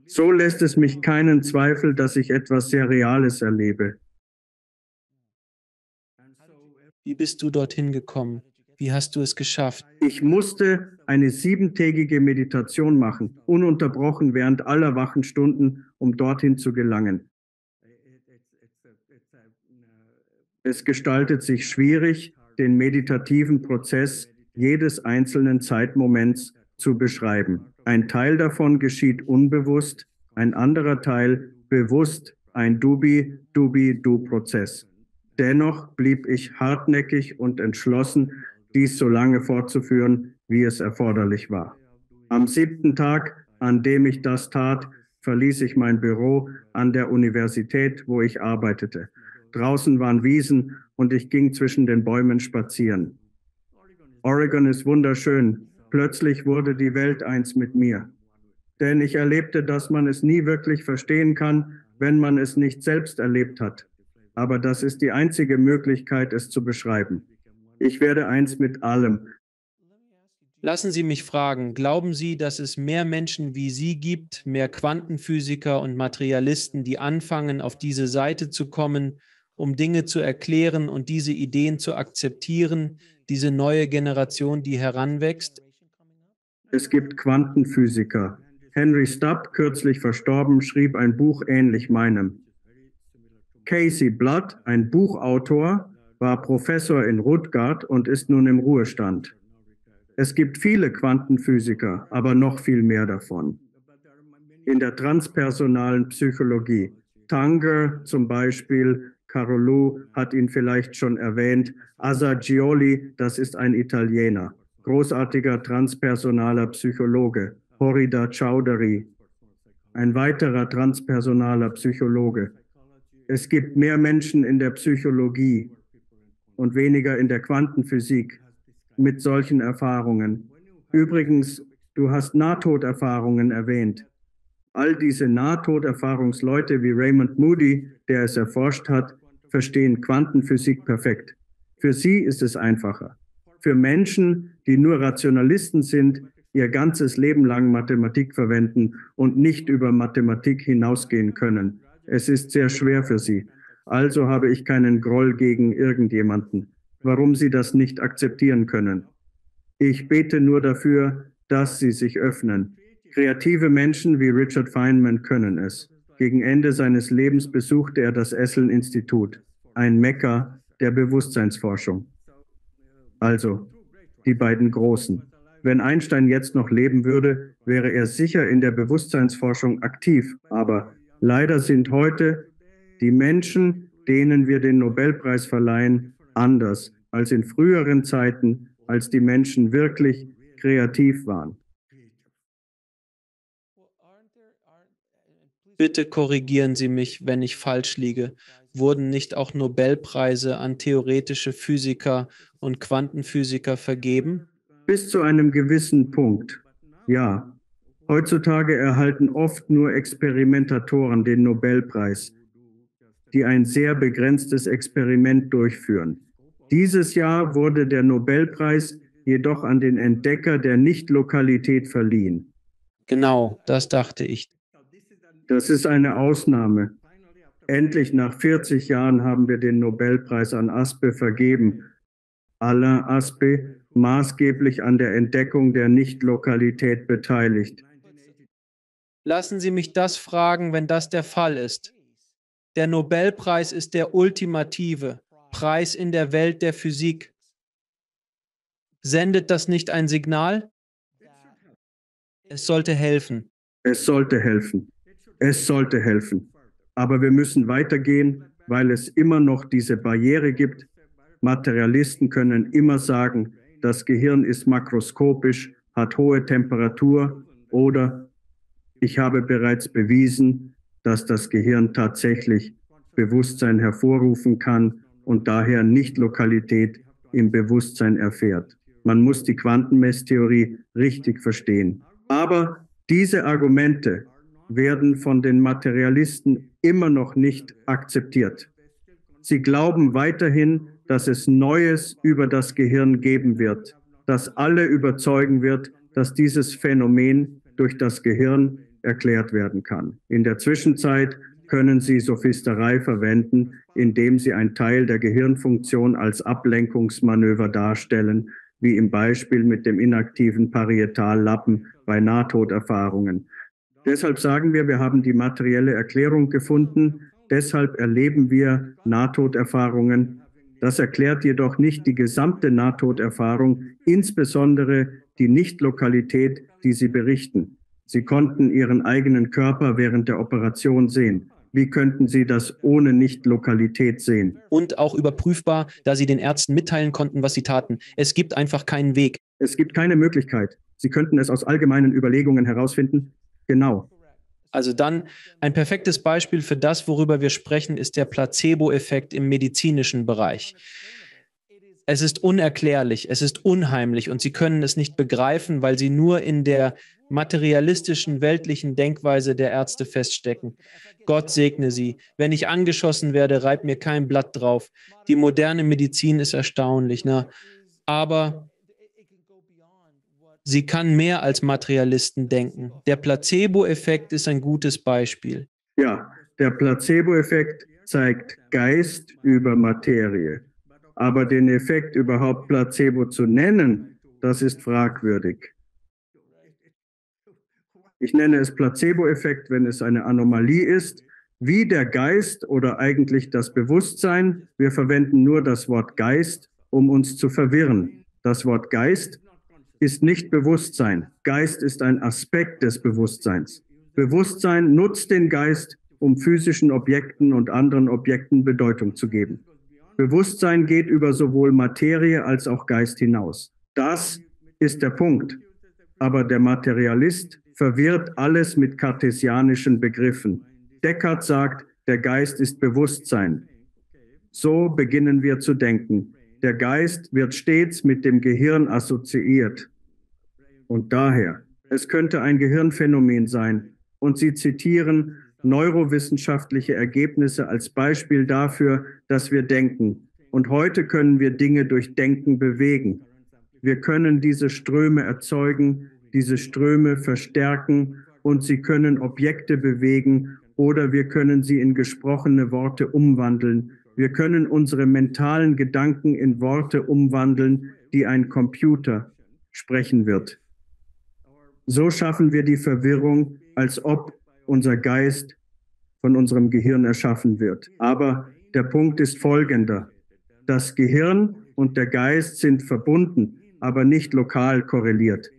So lässt es mich keinen Zweifel, dass ich etwas sehr Reales erlebe. Wie bist du dorthin gekommen? Wie hast du es geschafft? Ich musste eine 7-tägige Meditation machen, ununterbrochen während aller wachen Stunden, um dorthin zu gelangen. Es gestaltet sich schwierig, den meditativen Prozess jedes einzelnen Zeitmoments zu beschreiben. Ein Teil davon geschieht unbewusst, ein anderer Teil bewusst, ein Dubi-Du-Prozess. Dennoch blieb ich hartnäckig und entschlossen, dies so lange fortzuführen, wie es erforderlich war. Am 7. Tag, an dem ich das tat, verließ ich mein Büro an der Universität, wo ich arbeitete. Draußen waren Wiesen und ich ging zwischen den Bäumen spazieren. Oregon ist wunderschön. Plötzlich wurde die Welt eins mit mir. Denn ich erlebte, dass man es nie wirklich verstehen kann, wenn man es nicht selbst erlebt hat. Aber das ist die einzige Möglichkeit, es zu beschreiben. Ich werde eins mit allem. Lassen Sie mich fragen, glauben Sie, dass es mehr Menschen wie Sie gibt, mehr Quantenphysiker und Materialisten, die anfangen, auf diese Seite zu kommen, um Dinge zu erklären und diese Ideen zu akzeptieren, diese neue Generation, die heranwächst? Es gibt Quantenphysiker. Henry Stubb, kürzlich verstorben, schrieb ein Buch ähnlich meinem. Casey Blood, ein Buchautor, war Professor in Rutgard und ist nun im Ruhestand. Es gibt viele Quantenphysiker, aber noch viel mehr davon. In der transpersonalen Psychologie. Tanger zum Beispiel, Carolu hat ihn vielleicht schon erwähnt, Assagioli, das ist ein Italiener, großartiger transpersonaler Psychologe, Horida Chowdhury, ein weiterer transpersonaler Psychologe. Es gibt mehr Menschen in der Psychologie und weniger in der Quantenphysik mit solchen Erfahrungen. Übrigens, du hast Nahtoderfahrungen erwähnt. All diese Nahtoderfahrungsleute wie Raymond Moody, der es erforscht hat, verstehen Quantenphysik perfekt. Für sie ist es einfacher. Für Menschen, die nur Rationalisten sind, ihr ganzes Leben lang Mathematik verwenden und nicht über Mathematik hinausgehen können. Es ist sehr schwer für sie. Also habe ich keinen Groll gegen irgendjemanden, warum sie das nicht akzeptieren können. Ich bete nur dafür, dass sie sich öffnen. Kreative Menschen wie Richard Feynman können es. Gegen Ende seines Lebens besuchte er das Esseln-Institut, ein Mekka der Bewusstseinsforschung. Also, die beiden Großen. Wenn Einstein jetzt noch leben würde, wäre er sicher in der Bewusstseinsforschung aktiv. Aber leider sind heute die Menschen, denen wir den Nobelpreis verleihen, anders als in früheren Zeiten, als die Menschen wirklich kreativ waren. Bitte korrigieren Sie mich, wenn ich falsch liege. Wurden nicht auch Nobelpreise an theoretische Physiker und Quantenphysiker vergeben? Bis zu einem gewissen Punkt, ja. Heutzutage erhalten oft nur Experimentatoren den Nobelpreis, die ein sehr begrenztes Experiment durchführen. Dieses Jahr wurde der Nobelpreis jedoch an den Entdecker der Nichtlokalität verliehen. Genau, das dachte ich. Das ist eine Ausnahme. Endlich nach 40 Jahren haben wir den Nobelpreis an Aspe vergeben. Alain Aspect, maßgeblich an der Entdeckung der Nichtlokalität beteiligt. Lassen Sie mich das fragen, wenn das der Fall ist. Der Nobelpreis ist der ultimative Preis in der Welt der Physik. Sendet das nicht ein Signal? Es sollte helfen. Es sollte helfen. Es sollte helfen. Aber wir müssen weitergehen, weil es immer noch diese Barriere gibt. Materialisten können immer sagen, das Gehirn ist makroskopisch, hat hohe Temperatur oder ich habe bereits bewiesen, dass das Gehirn tatsächlich Bewusstsein hervorrufen kann und daher Nicht-Lokalität im Bewusstsein erfährt. Man muss die Quantenmesstheorie richtig verstehen. Aber diese Argumente werden von den Materialisten immer noch nicht akzeptiert. Sie glauben weiterhin, dass es Neues über das Gehirn geben wird, das alle überzeugen wird, dass dieses Phänomen durch das Gehirn erklärt werden kann. In der Zwischenzeit können Sie Sophisterei verwenden, indem Sie einen Teil der Gehirnfunktion als Ablenkungsmanöver darstellen, wie im Beispiel mit dem inaktiven Parietallappen bei Nahtoderfahrungen. Deshalb sagen wir, wir haben die materielle Erklärung gefunden, deshalb erleben wir Nahtoderfahrungen. Das erklärt jedoch nicht die gesamte Nahtoderfahrung, insbesondere die Nichtlokalität, die Sie berichten. Sie konnten Ihren eigenen Körper während der Operation sehen. Wie könnten Sie das ohne Nichtlokalität sehen? Und auch überprüfbar, da Sie den Ärzten mitteilen konnten, was sie taten. Es gibt einfach keinen Weg. Es gibt keine Möglichkeit. Sie könnten es aus allgemeinen Überlegungen herausfinden. Genau. Also dann ein perfektes Beispiel für das, worüber wir sprechen, ist der Placebo-Effekt im medizinischen Bereich. Es ist unerklärlich, es ist unheimlich und Sie können es nicht begreifen, weil Sie nur in der materialistischen, weltlichen Denkweise der Ärzte feststecken. Gott segne Sie. Wenn ich angeschossen werde, reibt mir kein Blatt drauf. Die moderne Medizin ist erstaunlich, ne? Aber sie kann mehr als Materialisten denken. Der Placebo-Effekt ist ein gutes Beispiel. Ja, der Placebo-Effekt zeigt Geist über Materie. Aber den Effekt überhaupt Placebo zu nennen, das ist fragwürdig. Ich nenne es Placebo-Effekt, wenn es eine Anomalie ist, wie der Geist oder eigentlich das Bewusstsein. Wir verwenden nur das Wort Geist, um uns zu verwirren. Das Wort Geist ist nicht Bewusstsein. Geist ist ein Aspekt des Bewusstseins. Bewusstsein nutzt den Geist, um physischen Objekten und anderen Objekten Bedeutung zu geben. Bewusstsein geht über sowohl Materie als auch Geist hinaus. Das ist der Punkt. Aber der Materialist verwirrt alles mit kartesianischen Begriffen. Descartes sagt, der Geist ist Bewusstsein. So beginnen wir zu denken. Der Geist wird stets mit dem Gehirn assoziiert. Und daher, es könnte ein Gehirnphänomen sein. Und Sie zitieren neurowissenschaftliche Ergebnisse als Beispiel dafür, dass wir denken. Und heute können wir Dinge durch Denken bewegen. Wir können diese Ströme erzeugen, diese Ströme verstärken und sie können Objekte bewegen oder wir können sie in gesprochene Worte umwandeln. Wir können unsere mentalen Gedanken in Worte umwandeln, die ein Computer sprechen wird. So schaffen wir die Verwirrung, als ob unser Geist von unserem Gehirn erschaffen wird. Aber der Punkt ist folgender. Das Gehirn und der Geist sind verbunden, aber nicht lokal korreliert.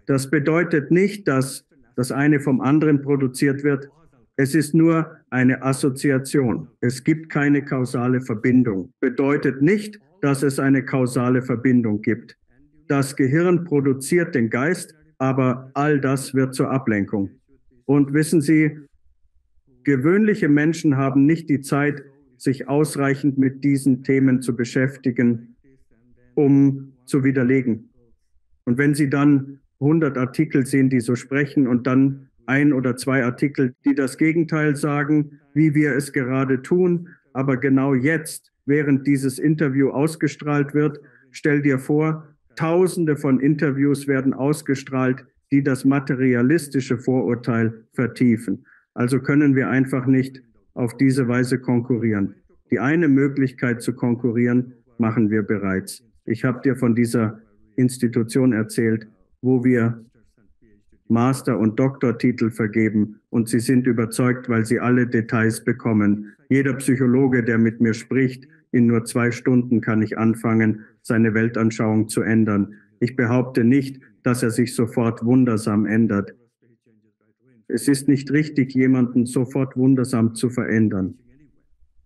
Das bedeutet nicht, dass das eine vom anderen produziert wird. Es ist nur eine Assoziation. Es gibt keine kausale Verbindung. Bedeutet nicht, dass es eine kausale Verbindung gibt. Das Gehirn produziert den Geist, aber all das wird zur Ablenkung. Und wissen Sie, gewöhnliche Menschen haben nicht die Zeit, sich ausreichend mit diesen Themen zu beschäftigen, um zu widerlegen. Und wenn Sie dann 100 Artikel sehen, die so sprechen und dann 1 oder 2 Artikel, die das Gegenteil sagen, wie wir es gerade tun, aber genau jetzt, während dieses Interview ausgestrahlt wird, stell dir vor, Tausende von Interviews werden ausgestrahlt, die das materialistische Vorurteil vertiefen. Also können wir einfach nicht auf diese Weise konkurrieren. Die eine Möglichkeit zu konkurrieren, machen wir bereits. Ich habe dir von dieser Institution erzählt, wo wir Master- und Doktortitel vergeben und sie sind überzeugt, weil sie alle Details bekommen. Jeder Psychologe, der mit mir spricht, in nur 2 Stunden kann ich anfangen, seine Weltanschauung zu ändern. Ich behaupte nicht, dass er sich sofort wundersam ändert. Es ist nicht richtig, jemanden sofort wundersam zu verändern.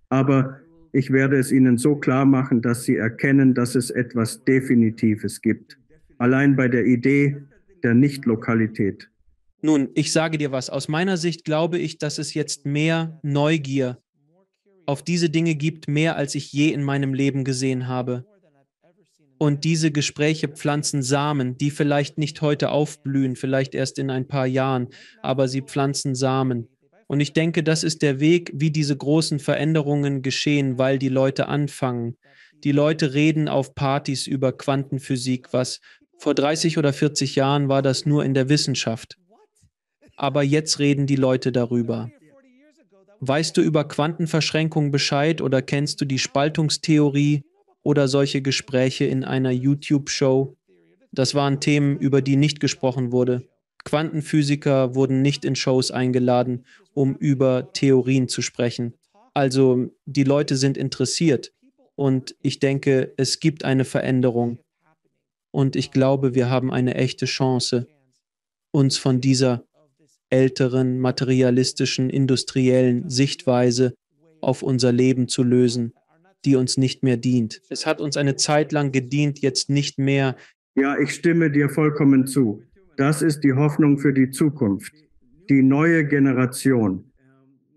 Aber ich werde es Ihnen so klar machen, dass Sie erkennen, dass es etwas Definitives gibt. Allein bei der Idee der Nichtlokalität. Nun, ich sage dir was. Aus meiner Sicht glaube ich, dass es jetzt mehr Neugier auf diese Dinge gibt, mehr als ich je in meinem Leben gesehen habe. Und diese Gespräche pflanzen Samen, die vielleicht nicht heute aufblühen, vielleicht erst in ein paar Jahren, aber sie pflanzen Samen. Und ich denke, das ist der Weg, wie diese großen Veränderungen geschehen, weil die Leute anfangen. Die Leute reden auf Partys über Quantenphysik, was vor 30 oder 40 Jahren war das nur in der Wissenschaft. Aber jetzt reden die Leute darüber. Weißt du über Quantenverschränkung Bescheid oder kennst du die Spaltungstheorie oder solche Gespräche in einer YouTube-Show? Das waren Themen, über die nicht gesprochen wurde. Quantenphysiker wurden nicht in Shows eingeladen, um über Theorien zu sprechen. Also die Leute sind interessiert und ich denke, es gibt eine Veränderung und ich glaube, wir haben eine echte Chance, uns von dieser älteren, materialistischen, industriellen Sichtweise auf unser Leben zu lösen, die uns nicht mehr dient. Es hat uns eine Zeit lang gedient, jetzt nicht mehr. Ja, ich stimme dir vollkommen zu. Das ist die Hoffnung für die Zukunft. Die neue Generation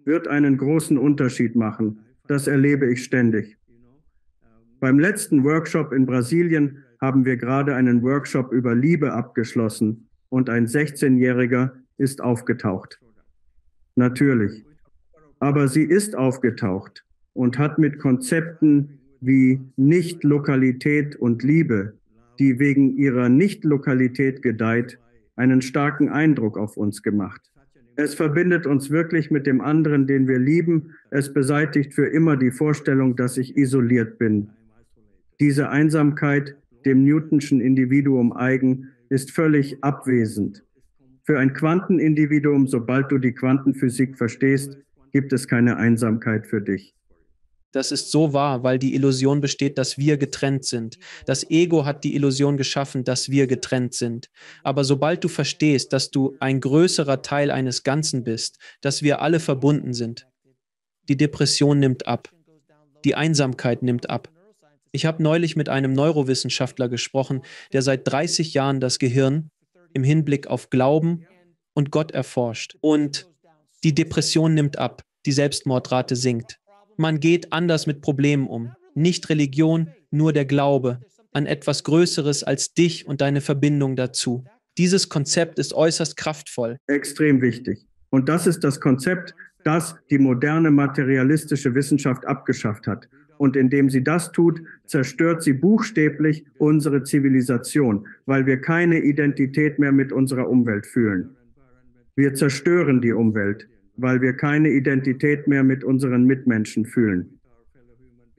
wird einen großen Unterschied machen. Das erlebe ich ständig. Beim letzten Workshop in Brasilien haben wir gerade einen Workshop über Liebe abgeschlossen und ein 16-Jähriger ist aufgetaucht. Natürlich. Aber sie ist aufgetaucht und hat mit Konzepten wie Nicht-Lokalität und Liebe, die wegen ihrer Nicht-Lokalität gedeiht, einen starken Eindruck auf uns gemacht. Es verbindet uns wirklich mit dem anderen, den wir lieben. Es beseitigt für immer die Vorstellung, dass ich isoliert bin. Diese Einsamkeit, dem Newtonschen Individuum eigen, ist völlig abwesend. Für ein Quantenindividuum, sobald du die Quantenphysik verstehst, gibt es keine Einsamkeit für dich. Das ist so wahr, weil die Illusion besteht, dass wir getrennt sind. Das Ego hat die Illusion geschaffen, dass wir getrennt sind. Aber sobald du verstehst, dass du ein größerer Teil eines Ganzen bist, dass wir alle verbunden sind, die Depression nimmt ab, die Einsamkeit nimmt ab. Ich habe neulich mit einem Neurowissenschaftler gesprochen, der seit 30 Jahren das Gehirn im Hinblick auf Glauben und Gott erforscht. Und die Depression nimmt ab, die Selbstmordrate sinkt. Man geht anders mit Problemen um. Nicht Religion, nur der Glaube an etwas Größeres als dich und deine Verbindung dazu. Dieses Konzept ist äußerst kraftvoll. Extrem wichtig. Und das ist das Konzept, das die moderne materialistische Wissenschaft abgeschafft hat. Und indem sie das tut, zerstört sie buchstäblich unsere Zivilisation, weil wir keine Identität mehr mit unserer Umwelt fühlen. Wir zerstören die Umwelt, weil wir keine Identität mehr mit unseren Mitmenschen fühlen.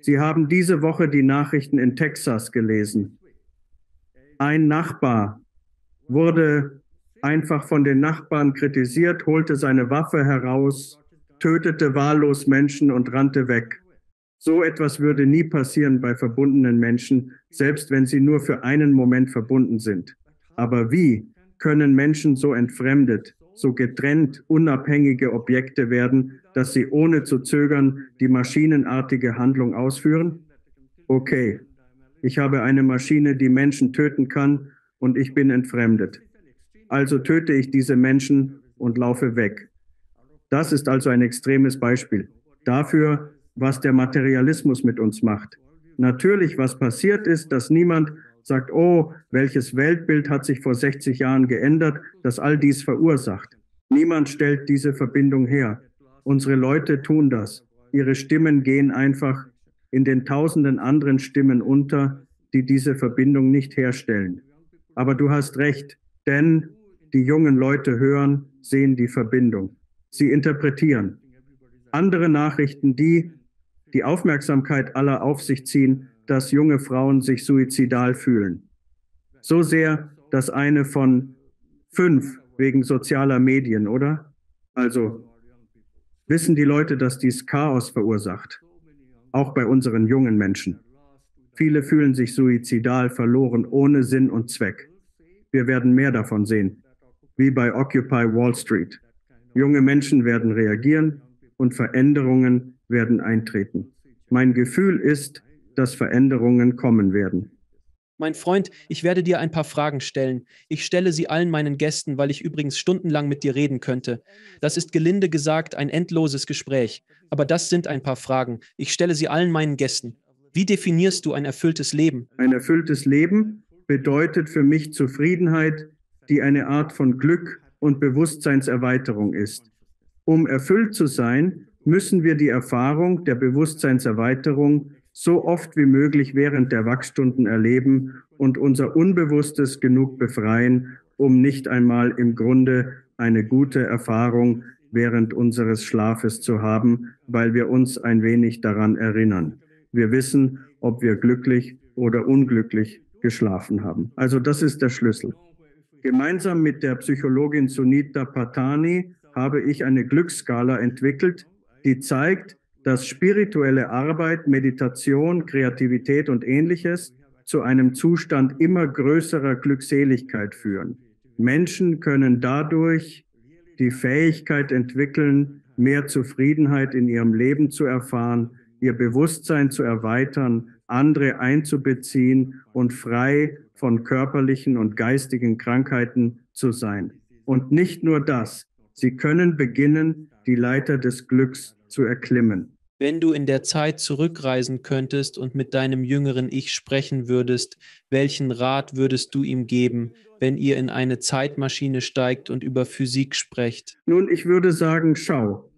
Sie haben diese Woche die Nachrichten in Texas gelesen. Ein Nachbar wurde einfach von den Nachbarn kritisiert, holte seine Waffe heraus, tötete wahllos Menschen und rannte weg. So etwas würde nie passieren bei verbundenen Menschen, selbst wenn sie nur für einen Moment verbunden sind. Aber wie können Menschen so entfremdet, so getrennt unabhängige Objekte werden, dass sie ohne zu zögern die maschinenartige Handlung ausführen? Okay, ich habe eine Maschine, die Menschen töten kann und ich bin entfremdet. Also töte ich diese Menschen und laufe weg. Das ist also ein extremes Beispiel dafür, was der Materialismus mit uns macht. Natürlich, was passiert ist, dass niemand sagt, oh, welches Weltbild hat sich vor 60 Jahren geändert, das all dies verursacht. Niemand stellt diese Verbindung her. Unsere Leute tun das. Ihre Stimmen gehen einfach in den tausenden anderen Stimmen unter, die diese Verbindung nicht herstellen. Aber du hast recht, denn die jungen Leute hören, sehen die Verbindung. Sie interpretieren. Andere Nachrichten, die die Aufmerksamkeit aller auf sich ziehen, dass junge Frauen sich suizidal fühlen. So sehr, dass eine von 5 wegen sozialer Medien, oder? Also wissen die Leute, dass dies Chaos verursacht, auch bei unseren jungen Menschen. Viele fühlen sich suizidal, verloren, ohne Sinn und Zweck. Wir werden mehr davon sehen, wie bei Occupy Wall Street. Junge Menschen werden reagieren und Veränderungen werden eintreten. Mein Gefühl ist, dass Veränderungen kommen werden. Mein Freund, ich werde dir ein paar Fragen stellen. Ich stelle sie allen meinen Gästen, weil ich übrigens stundenlang mit dir reden könnte. Das ist gelinde gesagt ein endloses Gespräch. Aber das sind ein paar Fragen. Ich stelle sie allen meinen Gästen. Wie definierst du ein erfülltes Leben? Ein erfülltes Leben bedeutet für mich Zufriedenheit, die eine Art von Glück und Bewusstseinserweiterung ist. Um erfüllt zu sein, müssen wir die Erfahrung der Bewusstseinserweiterung so oft wie möglich während der Wachstunden erleben und unser Unbewusstes genug befreien, um nicht einmal im Grunde eine gute Erfahrung während unseres Schlafes zu haben, weil wir uns ein wenig daran erinnern. Wir wissen, ob wir glücklich oder unglücklich geschlafen haben. Also das ist der Schlüssel. Gemeinsam mit der Psychologin Sunita Patani habe ich eine Glücksskala entwickelt, die zeigt, dass spirituelle Arbeit, Meditation, Kreativität und Ähnliches zu einem Zustand immer größerer Glückseligkeit führen. Menschen können dadurch die Fähigkeit entwickeln, mehr Zufriedenheit in ihrem Leben zu erfahren, ihr Bewusstsein zu erweitern, andere einzubeziehen und frei von körperlichen und geistigen Krankheiten zu sein. Und nicht nur das, sie können beginnen, die Leiter des Glücks zu erklimmen. Wenn du in der Zeit zurückreisen könntest und mit deinem jüngeren Ich sprechen würdest, welchen Rat würdest du ihm geben, wenn ihr in eine Zeitmaschine steigt und über Physik sprecht? Nun, ich würde sagen, schau,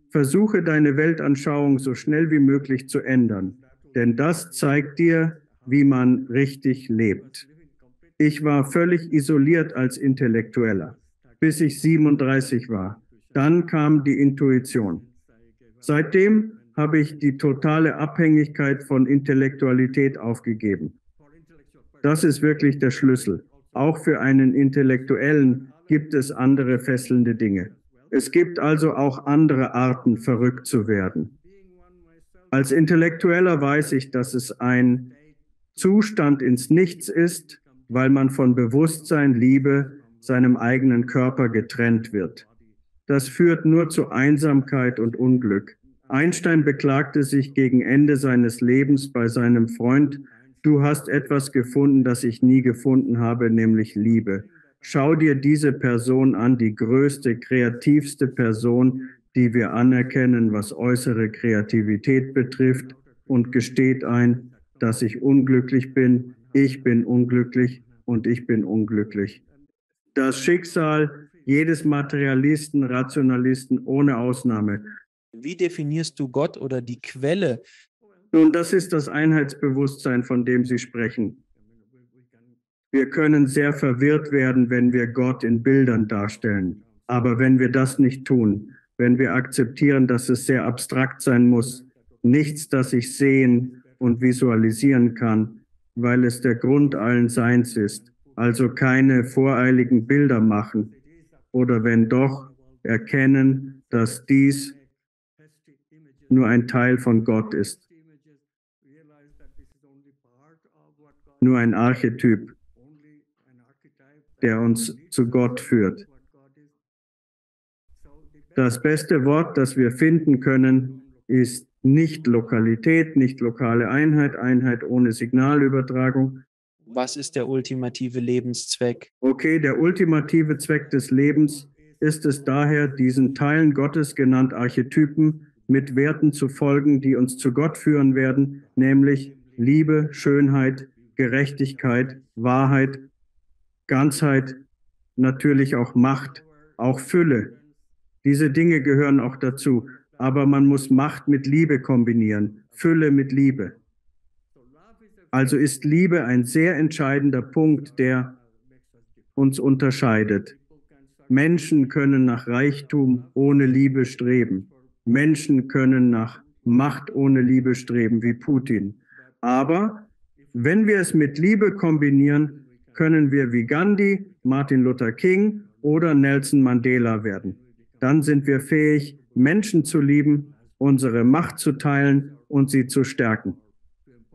versuche deine Weltanschauung so schnell wie möglich zu ändern, denn das zeigt dir, wie man richtig lebt. Ich war völlig isoliert als Intellektueller, bis ich 37 war. Dann kam die Intuition. Seitdem habe ich die totale Abhängigkeit von Intellektualität aufgegeben. Das ist wirklich der Schlüssel. Auch für einen Intellektuellen gibt es andere fesselnde Dinge. Es gibt also auch andere Arten, verrückt zu werden. Als Intellektueller weiß ich, dass es ein Zustand ins Nichts ist, weil man von Bewusstsein, Liebe, seinem eigenen Körper getrennt wird. Das führt nur zu Einsamkeit und Unglück. Einstein beklagte sich gegen Ende seines Lebens bei seinem Freund: Du hast etwas gefunden, das ich nie gefunden habe, nämlich Liebe. Schau dir diese Person an, die größte, kreativste Person, die wir anerkennen, was äußere Kreativität betrifft, und gesteht ein, dass ich unglücklich bin, ich bin unglücklich und ich bin unglücklich. Das Schicksal jedes Materialisten, Rationalisten ohne Ausnahme. Wie definierst du Gott oder die Quelle? Nun, das ist das Einheitsbewusstsein, von dem Sie sprechen. Wir können sehr verwirrt werden, wenn wir Gott in Bildern darstellen. Aber wenn wir das nicht tun, wenn wir akzeptieren, dass es sehr abstrakt sein muss, nichts, das ich sehen und visualisieren kann, weil es der Grund allen Seins ist, also keine voreiligen Bilder machen, oder wenn doch, erkennen, dass dies nur ein Teil von Gott ist, nur ein Archetyp, der uns zu Gott führt. Das beste Wort, das wir finden können, ist nicht Lokalität, nicht lokale Einheit, Einheit ohne Signalübertragung. Was ist der ultimative Lebenszweck? Okay, der ultimative Zweck des Lebens ist es daher, diesen Teilen Gottes, genannt Archetypen, mit Werten zu folgen, die uns zu Gott führen werden, nämlich Liebe, Schönheit, Gerechtigkeit, Wahrheit, Ganzheit, natürlich auch Macht, auch Fülle. Diese Dinge gehören auch dazu, aber man muss Macht mit Liebe kombinieren, Fülle mit Liebe. Also ist Liebe ein sehr entscheidender Punkt, der uns unterscheidet. Menschen können nach Reichtum ohne Liebe streben. Menschen können nach Macht ohne Liebe streben, wie Putin. Aber wenn wir es mit Liebe kombinieren, können wir wie Gandhi, Martin Luther King oder Nelson Mandela werden. Dann sind wir fähig, Menschen zu lieben, unsere Macht zu teilen und sie zu stärken.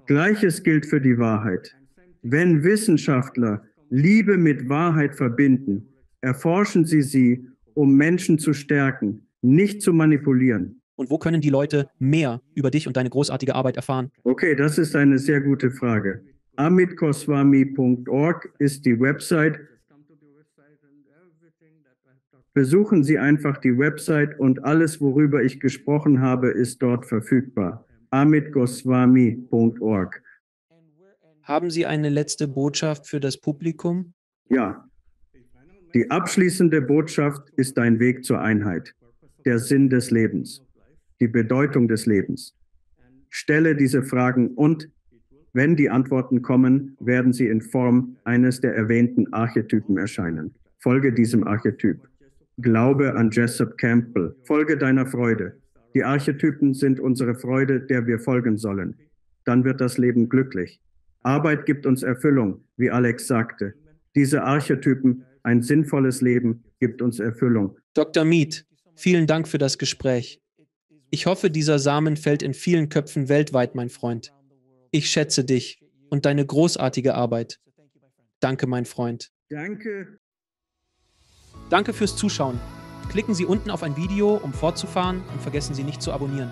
Gleiches gilt für die Wahrheit. Wenn Wissenschaftler Liebe mit Wahrheit verbinden, erforschen sie, um Menschen zu stärken, nicht zu manipulieren. Und wo können die Leute mehr über dich und deine großartige Arbeit erfahren? Okay, das ist eine sehr gute Frage. amitgoswami.org ist die Website. Besuchen Sie einfach die Website und alles, worüber ich gesprochen habe, ist dort verfügbar. amitgoswami.org. Haben Sie eine letzte Botschaft für das Publikum? Ja, die abschließende Botschaft ist dein Weg zur Einheit, der Sinn des Lebens, die Bedeutung des Lebens. Stelle diese Fragen und, wenn die Antworten kommen, werden sie in Form eines der erwähnten Archetypen erscheinen. Folge diesem Archetyp. Glaube an Jessup Campbell. Folge deiner Freude. Die Archetypen sind unsere Freude, der wir folgen sollen. Dann wird das Leben glücklich. Arbeit gibt uns Erfüllung, wie Alex sagte. Diese Archetypen, ein sinnvolles Leben, gibt uns Erfüllung. Dr. Mead, vielen Dank für das Gespräch. Ich hoffe, dieser Samen fällt in vielen Köpfen weltweit, mein Freund. Ich schätze dich und deine großartige Arbeit. Danke, mein Freund. Danke. Danke fürs Zuschauen. Klicken Sie unten auf ein Video, um fortzufahren und vergessen Sie nicht zu abonnieren.